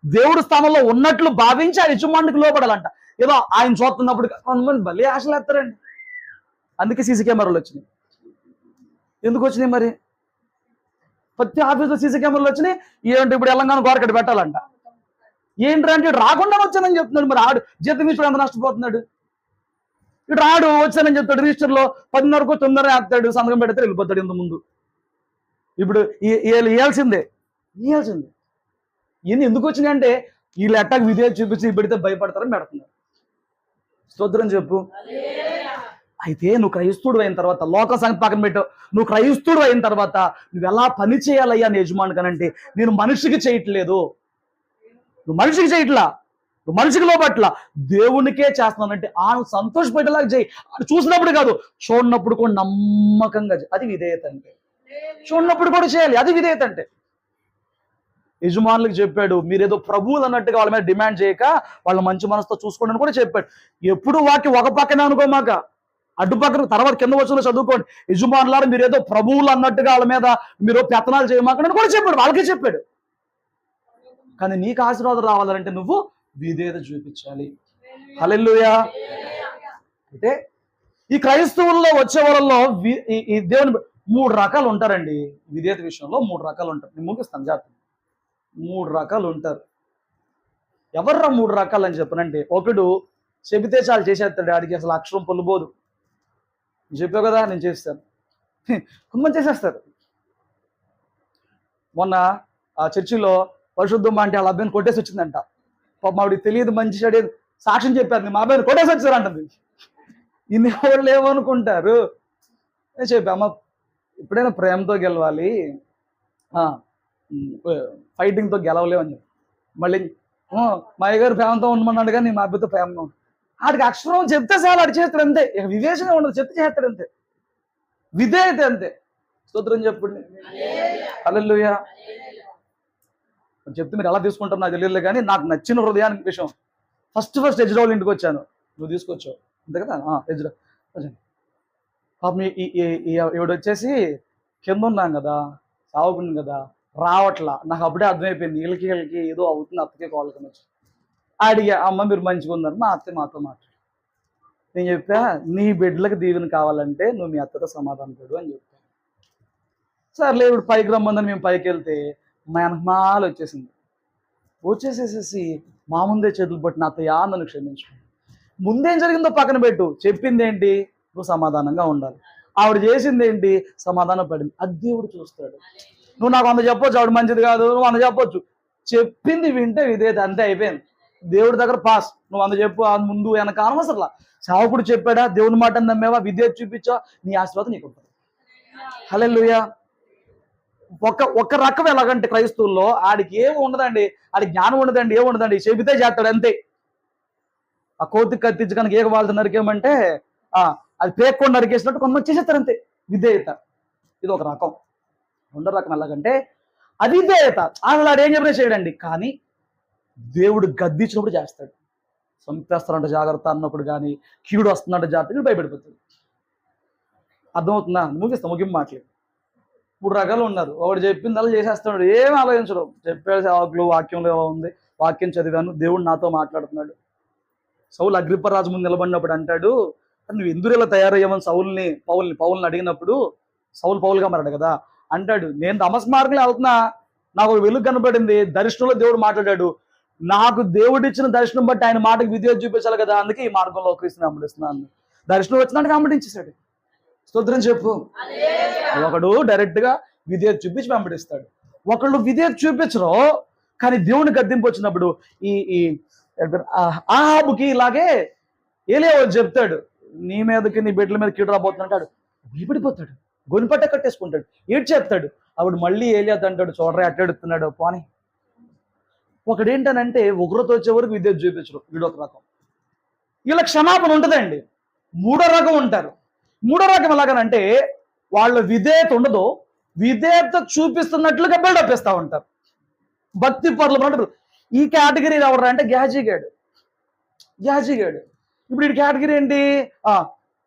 దేవుడు స్థానంలో ఉన్నట్లు భావించి ఆ యజమానుడికి లోపడాలంట. ఏదో ఆయన చూస్తున్నప్పుడు కొంతమంది భలే ఆశలు ఎత్తారండి. అందుకే సీసీ కెమెరాలు వచ్చినాయి. ఎందుకు వచ్చినాయి మరి? ప్రతి ఆఫీసులో సీసీ కెమెరాలు వచ్చినాయి. ఏంటి ఇప్పుడు తెలంగాణ గోరకట్టు పెట్టాలంట. ఏంటంటే రాకుండా వచ్చానని చెప్తున్నాడు. మరి ఆడు జీతం ఇచ్చుడు ఎంత నష్టపోతున్నాడు? ఇటు రాడు, వచ్చానని చెప్తాడు, రిజిస్టర్లో 10:30కో 9:30 వేస్తాడు, సంతకం పెడితే వెళ్ళిపోతాడు ఇంత ముందు. ఇప్పుడు ఇవ్వాల్సిందే. ఇవన్నీ ఎందుకు వచ్చినాయంటే వీళ్ళు ఎట్టాకు విధేయత చూపించి పెడితే భయపడతారని పెడుతున్నారు. స్తోత్రం చెప్పు. అయితే నువ్వు క్రైస్తవుడు అయిన తర్వాత, లోక సంగతి పక్కన పెట్టు, నువ్వు క్రైస్తవుడు అయిన తర్వాత నువ్వు ఎలా పని చేయాలయ్యా అని యజమాని కనంటే, నేను మనిషికి చేయట్లేదు, నువ్వు మనిషికి చేయట్లా, నువ్వు మనిషికి లోపట్ల దేవునికే చేస్తున్నానంటే ఆయన సంతోషపెట్టేలాగా చేయి. అది చూసినప్పుడు కాదు, చూడనప్పుడు కూడా నమ్మకంగా చేయి. అది విధేయత అంటే. చూడనప్పుడు కూడా చేయాలి, అది విధేయత అంటే. యజమానులకు చెప్పాడు, మీరేదో ప్రభువులు అన్నట్టుగా వాళ్ళ మీద డిమాండ్ చేయక వాళ్ళ మంచి మనసుతో చూసుకోండి అని కూడా చెప్పాడు. ఎప్పుడు వాక్యం ఒక పక్కనే అనుకోమాక, అడ్డుపక్కన తర్వాత కింద వచ్చిన చదువుకోండి. యజమానులారా మీరేదో ప్రభువులు అన్నట్టుగా వాళ్ళ మీద మీరు పెత్తనాలు చేయమాకని కూడా చెప్పాడు, వాళ్ళకే చెప్పాడు. కానీ నీకు ఆశీర్వాదం రావాలంటే నువ్వు విధేయత చూపించాలి. హల్లెలూయా. అయితే ఈ క్రైస్తవుల్లో వచ్చే వాళ్ళలో ఈ దేవుని 3 రకాలు ఉంటారండి. విధేయత విషయంలో 3 రకాలు ఉంటారు. నేను ముగిస్తాను జాగ్రత్త. 3 రకాలు ఉంటారు. ఎవర్రా 3 రకాలు అని చెప్పనంటే, ఒకడు చెబితే చాలు చేసేస్తాడు, ఆడికి అసలు అక్షరం పొల్లుబోదు. చెప్పావు కదా నేను చేస్తాను, కొంతమంది చేసేస్తారు. మొన్న ఆ చర్చిలో పరిశుద్ధమ్మ అంటే వాళ్ళ అబ్బాయిని కొట్టేసి వచ్చిందంట. పాపం ఆవిడికి తెలియదు, మంచి చెడు సాక్ష్యం చెప్పారు, మా అబ్బాయిని కొట్టేసి వచ్చారంటది. ఇన్ని ఎవరు ఏమనుకుంటారు. నేను చెప్పా, అమ్మ ఎప్పుడైనా ప్రేమతో గెలవాలి, ఫైటింగ్తో గెలవలేవు అని చెప్పి. మళ్ళీ మా అయ్యగారు ప్రేమతో ఉండమన్నాడు కానీ మా అబ్బాయితో ప్రేమగా ఉంది. ఆడికి అక్షరం చెప్తే చాలు, ఆడి చేస్తాడు అంతే. ఇక వివేచన ఉండదు, చెప్తే చేస్తాడు అంతే. విధేయత అంతే. స్తోత్రం చెప్పండి. హల్లెలూయా. చెప్తే మీరు ఎలా తీసుకుంటారు నాకు తెలియదు కానీ నాకు నచ్చిన హృదయానికి విషయం, ఫస్ట్ ఎజ్రావుల్ ఇంటికి వచ్చాను, నువ్వు తీసుకొచ్చావు అంతే కదా. ఎజ్రావుల్ వచ్చాను. పాపం ఈవిడ వచ్చేసి కింద ఉన్నాం కదా, సాగుకున్నాం కదా, రావట్లా. నాకు అప్పుడే అర్థమైపోయింది వీళ్ళకి ఏదో అవుతుంది, అత్తకే కాళ్ళకి వచ్చి అడిగా, అమ్మ మీరు మంచిగా ఉన్నారు, మా అత్త మాతో మాట్లాడు. నేను చెప్పా, నీ బిడ్డలకు దీవెన కావాలంటే నువ్వు మీ అత్తతో సమాధానం పెడు అని చెప్పాను. సర్లే ఇప్పుడు పైకి రమ్మందని మేము పైకి వెళ్తే మా వెనకమాల వచ్చేసేసి మా ముందే చేతులు పట్టి నాతో నన్ను క్షమించుకోండి. ముందేం జరిగిందో పక్కన పెట్టు, చెప్పింది ఏంటి, నువ్వు సమాధానంగా ఉండాలి. ఆవిడ చేసింది ఏంటి, సమాధానం పడింది. అది దేవుడు చూస్తాడు. నువ్వు నాకు 100 చెప్పొచ్చు, ఆవిడ మంచిది కాదు, నువ్వు 100 చెప్పొచ్చు, చెప్పింది వింటే విధేయత, అంతే అయిపోయింది. దేవుడి దగ్గర పాస్. నువ్వు 100 చెప్పు, ముందు వెనక అనవసరంలా. సేవకుడు చెప్పాడా, దేవుని మాట నమ్మేవా, విధేయత చూపించా, నీ ఆశీర్వాదం నీకు ఉంటుంది. హల్లెలూయా. ఒక రకం ఎలాగంటే క్రైస్తవుల్లో ఆడికి ఏమి ఉండదండి, ఆడికి జ్ఞానం ఉండదండి, ఏముండదండి, చెబితే చేస్తాడు అంతే. ఆ కోతికి కత్తించి కనుక ఏక వాళ్ళతో నరికేమంటే అది పేక్కొని నరికేసినట్టు కొంతమంది చేసేస్తారు అంతే. విధేయత ఇది ఒక రకం. 2వ రకం ఎలాగంటే అవిధేయత. అసలు ఆడు ఏం చెప్పినా చేయడండి, కానీ దేవుడు గద్దించినప్పుడు చేస్తాడు. చంపేస్తారంట జాగ్రత్త అన్నప్పుడు కానీ, కీడు వస్తున్నట్టు జాగ్రత్త, భయపడిపోతుంది. అర్థమవుతుందా? ముగింపు మాటలేదు. 3 రకాలు ఉన్నారు. ఒకటి చెప్పింది అలా చేసేస్తున్నాడు, ఏం ఆలోచించడం. చెప్పాడు సేవకులు, వాక్యంలో ఉంది, వాక్యం చదివాను, దేవుడు నాతో మాట్లాడుతున్నాడు. సౌలు అగ్రిప్పరాజు ముందు నిలబడినప్పుడు అంటాడు, నువ్వు ఎందుకు ఇలా తయారయ్యామని పౌల్ని అడిగినప్పుడు, సౌలు పౌలుగా మారాడు కదా, అంటాడు, నేను దమస్కు మార్గంలో వెళ్తున్నా, నాకు ఒక వెలుగు కనబడింది, దర్శనంలో దేవుడు మాట్లాడాడు, నాకు దేవుడు ఇచ్చిన దర్శనం బట్టి ఆయన మాటకు విధేయత చూపించాలి కదా, అందుకే ఈ మార్గంలో క్రీస్తుని వెంబడిస్తున్నాను. దర్శనం వచ్చినాడు వెంబడించేశాడు. స్తోత్రం చెప్పు. ఒకడు డైరెక్ట్ గా విధేయత చూపించి వెంబడిస్తాడు, ఒకళ్ళు విధేయత చూపించరు. కానీ దేవుని గద్దింపు వచ్చినప్పుడు ఈ ఆహాబుకి ఇలాగే ఏలియా చెప్తాడు, నీ మీదకి నీ బిడ్డల మీద కీడు రాబోతుంటాడు. భయపడిపోతాడు, గొనిపట్ట కట్టేసుకుంటాడు, ఏడు చెప్తాడు. అప్పుడు మళ్ళీ ఏలియా అంటాడు, చూడరా అట్టెడుతున్నాడు పోనీ. ఒకడేంటనంటే ఉగ్రత వచ్చే వరకు విధేయత చూపించరు, వీడొక రకం. వీళ్ళ క్షమాపణ ఉంటుందండి. 3వ రకం ఉంటారు. 3వ రకం ఎలాగనంటే వాళ్ళ విధేయత ఉండదు, విధేయత చూపిస్తున్నట్లుగా బిల్డప్ ఇస్తూ ఉంటారు. భక్తి పరులు అంటారు. ఈ కేటగిరీ ఎవరు అంటే గ్యాజీగాడు. ఇప్పుడు ఈ కేటగిరీ ఏంటి,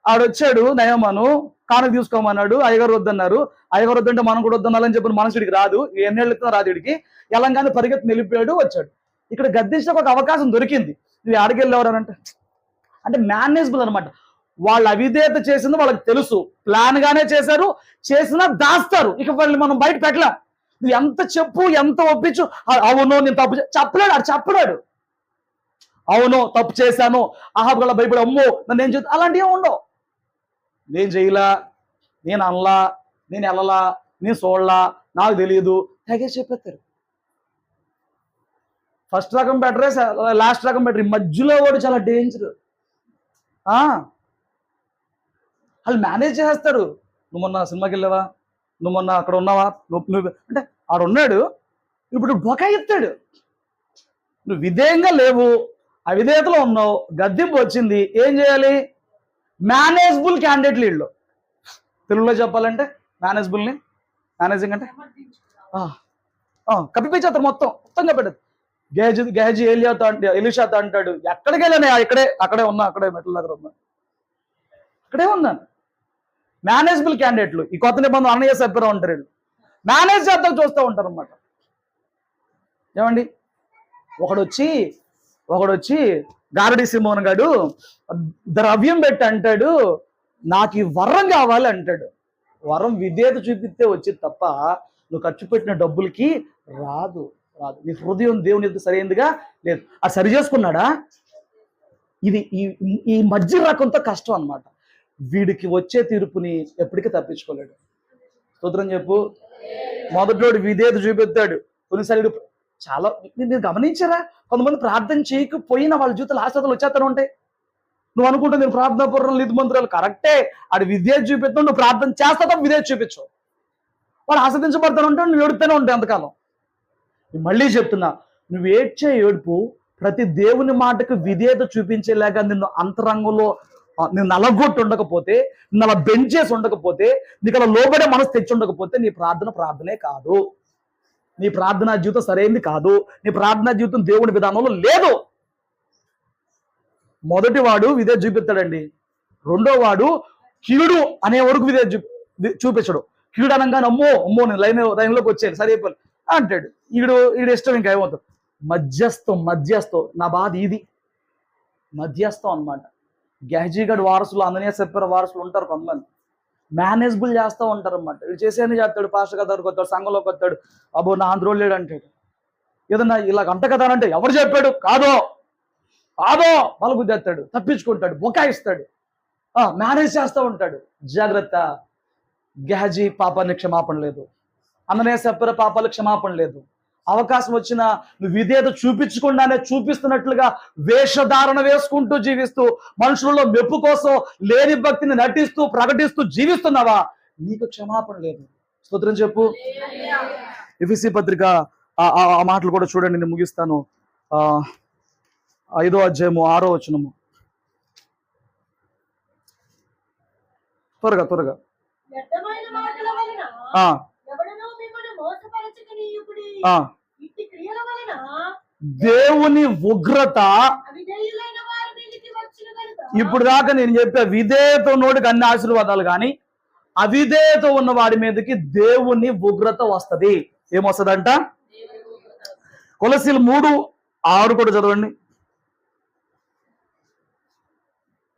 ఆడొచ్చాడు నయమాను కానుక తీసుకోమన్నాడు, అయ్యగారు వద్దన్నారు, అయ్యగారు వద్దంటే మనం కూడా వద్దన్నాలని చెప్పిన మనసుడికి రాదు, ఎన్నేళ్ళు ఇస్తున్నా రాదు, వీడికి ఎలాగానే పరిగెత్తి నిలిపాడు, వచ్చాడు. ఇక్కడ గద్దించడానికి ఒక అవకాశం దొరికింది. నువ్వు ఆడికెళ్ళేవారనంటే అంటే మేనేజబుల్ అనమాట. వాళ్ళు అవిధేయత చేసింది వాళ్ళకి తెలుసు, ప్లాన్ గానే చేశారు, చేసినా దాస్తారు. ఇక వాళ్ళు మనం బయట పెట్టలేం. నువ్వు ఎంత చెప్పు, ఎంత ఒప్పించు, అవును నేను తప్పు చెప్పలేడు, అది చెప్పడాడు. అవును తప్పు చేశాను, అహాబు గల భయపడి అమ్మో నన్ను ఏం చేస్తా, అలాంటివి ఏమి ఉండవు. నేను చేయలా, నేను అనలా, నేను వెళ్ళలా, నేను చూడలా, నాకు తెలియదు, తెగే చెప్పేస్తారు. ఫస్ట్ రకం బెటరే, లాస్ట్ రకం బెటర్. ఈ మధ్యలో వాడు చాలా డేంజర్. వాళ్ళు మేనేజ్ చేస్తారు. నువ్వు మొన్న సినిమాకి వెళ్ళావా, నువ్వు మొన్న అక్కడ ఉన్నావా, నువ్వు అంటే ఆడున్నాడు, ఇప్పుడు బొకాయిస్తాడు. నువ్వు విధేయంగా లేవు, అవిధేయతలో ఉన్నావు, గద్దెంపు వచ్చింది, ఏం చేయాలి? మేనేజబుల్ క్యాండిడేట్లు వీళ్ళు. తెలుగులో చెప్పాలంటే మేనేజింగ్ అంటే కప్పిపించేస్తారు, మొత్తం కప్పెట్టదు. గేజీ ఎలిషాతో అంటాడు, ఎక్కడికి వెళ్ళాను, అక్కడే ఉన్నా, అక్కడే మెట్ల దగ్గర ఉన్నా, అక్కడే ఉన్నాను. మేనేజబుల్ క్యాండిడేట్లు. ఈ కొత్త నిబంధన అన్నయ్య సభ్యులు ఉంటారు, వీళ్ళు మేనేజ్ చేద్దాం చూస్తూ ఉంటారు అన్నమాట. ఏమండి, ఒకడొచ్చి గారడి సిమోన్ గాడు ద్రవ్యం పెట్టి అంటాడు, నాకు ఈ వరం కావాలి అంటాడు. వరం విధేయత చూపిస్తే వచ్చింది తప్ప నువ్వు ఖర్చు పెట్టిన డబ్బులకి రాదు. నీ హృదయం దేవుని ఎదుట సరైనదిగా లేదు. అది సరి చేసుకున్నాడా? ఇది ఈ మధ్య రకంతో కష్టం అన్నమాట. వీడికి వచ్చే తీర్పుని ఎప్పటికీ తప్పించుకోలేడు. స్తోత్రం చెప్పు. మొదటోడు విధేయత చూపిస్తాడు, కొన్నిసార్లు చాలా మీరు గమనించారా, కొంతమంది ప్రార్థన చేయకపోయినా వాళ్ళ జీవితాలు ఆశ్రతలు వచ్చేస్తూనే ఉంటాయి. నువ్వు అనుకుంటా నేను ప్రార్థనా పూర్వం లీదు మంత్రాలు కరెక్టే, ఆడు విధేయత చూపిస్తావు, నువ్వు ప్రార్థన చేస్తా విధేయత చూపించవు, వాడు ఆస్వాదించబడతాను ఉంటావు, నువ్వు ఏడుతూనే ఉంటావు ఎంతకాలం. మళ్ళీ చెప్తున్నా, నువ్వు ఏడ్చే ఏడుపు ప్రతి దేవుని మాటకు విధేయత చూపించేలాగా నిన్ను అంతరంగంలో నేను నలగొట్టి ఉండకపోతే, నిన్ను అలా బెంచ్ చేసి ఉండకపోతే, నీకు అలా లోబడే మనసు తెచ్చి ఉండకపోతే నీ ప్రార్థనే కాదు. నీ ప్రార్థనా జీవితం సరైనది కాదు. నీ ప్రార్థనా జీవితం దేవుని విధానంలో లేదు. మొదటి వాడు విధేయత చూపిస్తాడండి. రెండో వాడు కీడు అనే వరకు విధేయత చూపించడు. కీడు అనగానే అమ్మో నేను లైన్లోకి వచ్చాను సరే అంటాడు. ఈడు ఇష్టం ఇంకా ఏమవుతుంది. మధ్యస్థం. నా బాధ ఇది మధ్యస్థం అన్నమాట. గెహజీగడ్ వారసులు, అననీయ సప్పీరా వారసులు ఉంటారు కొంతమంది, మేనేజబుల్ చేస్తూ ఉంటారు అన్నమాట. వీడు చేసేది చేస్తాడు, పాస్టర్ గారి దగ్గరకు వస్తాడు, సంఘంలోకి వస్తాడు, అబ్బో నా ఆంధ్రోళ్ళు లేడు అంటాడు. ఏదన్నా ఇలా గంట కదా అంటే ఎవరు చెప్పాడు, కాదో వాళ్ళు గుద్దేస్తాడు, తప్పించుకుంటాడు, బొకాయిస్తాడు, మేనేజ్ చేస్తూ ఉంటాడు. జాగ్రత్త, గెహజీ పాపానికి క్షమాపణ లేదు, అననీయ సప్పీరా పాపాలకు క్షమాపణ లేదు. అవకాశం వచ్చినా నువ్వు విధేయత చూపించకుండానే చూపిస్తున్నట్లుగా వేషధారణ వేసుకుంటూ జీవిస్తూ మనుషులలో మెప్పు కోసం లేని భక్తిని నటిస్తూ ప్రకటిస్తూ జీవిస్తున్నావా, నీకు క్షమాపణ లేదు. స్తోత్రం చెప్పు. ఎఫెసీ పత్రిక ఆ మాటలు కూడా చూడండి, నేను ముగిస్తాను. 5వ అధ్యాయము 6వ వచనము. త్వరగా దేవుని ఉగ్రత ఇప్పుడు దాకా నేను చెప్పా, విధేయత ఉన్నోడికి అన్ని ఆశీర్వాదాలు, కానీ అవిధేయత ఉన్న వాడి మీదకి దేవుని ఉగ్రత వస్తుంది. ఏమొస్తుందంట? కొలసీలు 3:6 కూడా చదవండి.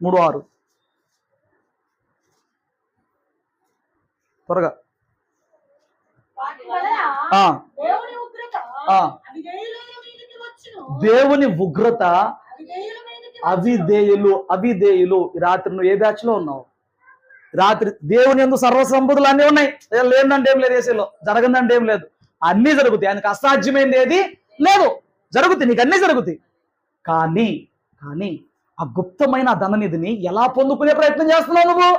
3:6 త్వరగా. దేవుని ఉగ్రత అవిధేయులు. రాత్రి నువ్వు ఏ బ్యాచ్ లో ఉన్నావు? రాత్రి దేవుని యందు సర్వసంపదలు అన్నీ ఉన్నాయి, లేదంటే ఏం లేదు, ఏసీలో జరగదంటే ఏం లేదు, అన్నీ జరుగుతాయి. ఆయనకు అసాధ్యమైంది ఏది లేదు, జరుగుతాయి, నీకు అన్నీ జరుగుతాయి. కానీ ఆ గుప్తమైన ధననిధిని ఎలా పొందుకునే ప్రయత్నం చేస్తున్నావు నువ్వు?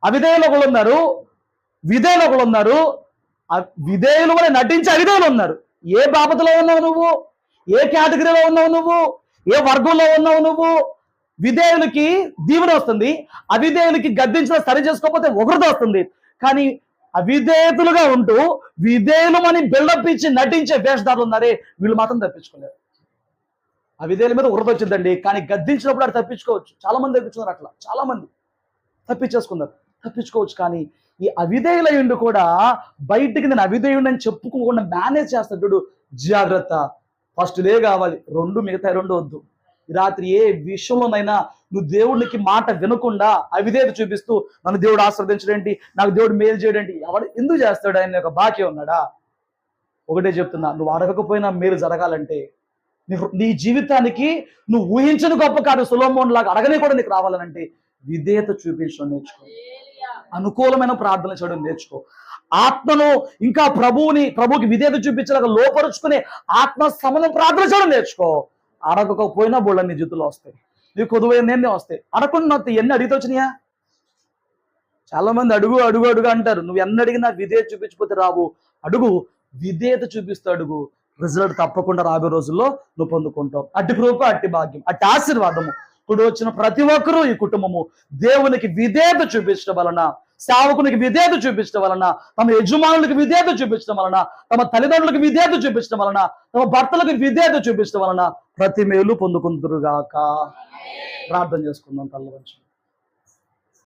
అవిధేయులు ఒకళ్ళు ఉన్నారు, విధేయులు ఒకళ్ళు ఉన్నారు, విధేయులు కూడా నటించి అవిధేయులు ఉన్నారు. ఏ బాపతలో ఉన్నావు నువ్వు? ఏ కేటగిరీలో ఉన్నావు నువ్వు? ఏ వర్గంలో ఉన్నావు నువ్వు? విధేయులకి దీవెన వస్తుంది, అవిధేయులకి గద్దించిన సరి చేసుకోకపోతే ఉగ్రత వస్తుంది. కానీ అవిధేయతులుగా ఉంటూ విధేయులమని బిల్డప్ ఇచ్చి నటించే వేషధారులు ఉన్నారే, వీళ్ళు మాత్రం తప్పించుకోలేరు. అవిధేయుల మీద ఉగ్రత వచ్చిందండి, కానీ గద్దించినప్పుడు అది తప్పించుకోవచ్చు. చాలా మంది తప్పించుకున్నారు, అట్లా చాలా మంది తప్పించుకోవచ్చు. కానీ ఈ అవిధేయులయుండి కూడా బయటికి నేను అవిధేయుడని చెప్పుకోకుండా మేనేజ్ చేస్తాడు చూడు. జాగ్రత్త, ఫస్ట్ ఇదే కావాలి, మిగతా 2 వద్దు. రాత్రి ఏ విషయంలోనైనా నువ్వు దేవుడికి మాట వినకుండా అవిధేయత చూపిస్తూ నన్ను దేవుడు ఆశీర్వదించడేంటి, నాకు దేవుడు మేలు చేయడేంటి, ఎందుకు చేస్తాడు? ఆయన ఒక బాకీ ఉన్నాడా? ఒకటే చెప్తున్నా, నువ్వు అడగకపోయినా మేలు జరగాలంటే నీ జీవితానికి నువ్వు ఊహించని గొప్ప కార్యం సొలొమోను లాగా అడగనే కూడా నీకు రావాలనంటే విధేయత చూపించడం నేర్చుకో, అనుకూలమైన ప్రార్థన చేయడం నేర్చుకో, ఆత్మను ఇంకా ప్రభువుకి విధేయత చూపించలేక లోపరుచుకునే ఆత్మ సమనం ప్రార్థన చేయడం నేర్చుకో. అడగకపోయినా బోళ్ళ నీ జీవితంలో వస్తాయి, నీ కొదువైన వస్తాయి. అడగకుండా ఎన్ని అడిగితే వచ్చినాయా? చాలా మంది అడుగు అడుగు అడుగు అంటారు. నువ్వు ఎన్ని అడిగినా విధేయత చూపించకపోతే రావు. అడుగు, విధేయత చూపిస్తూ అడుగు, రిజల్ట్ తప్పకుండా రాబోయే రోజుల్లో నువ్వు పొందుకుంటావు. అట్టి కృప, అట్టి భాగ్యం, అట్టి ఆశీర్వాదము ఇప్పుడు వచ్చిన ప్రతి ఒక్కరూ ఈ కుటుంబము దేవునికి విధేయత చూపించడం వలన, సేవకునికి విధేయత చూపించడం వలన, తమ యజమానులకు విధేయత చూపించడం వలన, తమ తల్లిదండ్రులకు విధేయత చూపించడం వలన, తమ భర్తలకు విధేయత చూపించడం వలన ప్రతి మేలు పొందుకుందురుగాక. ప్రార్థన చేసుకుందాం తల్లి.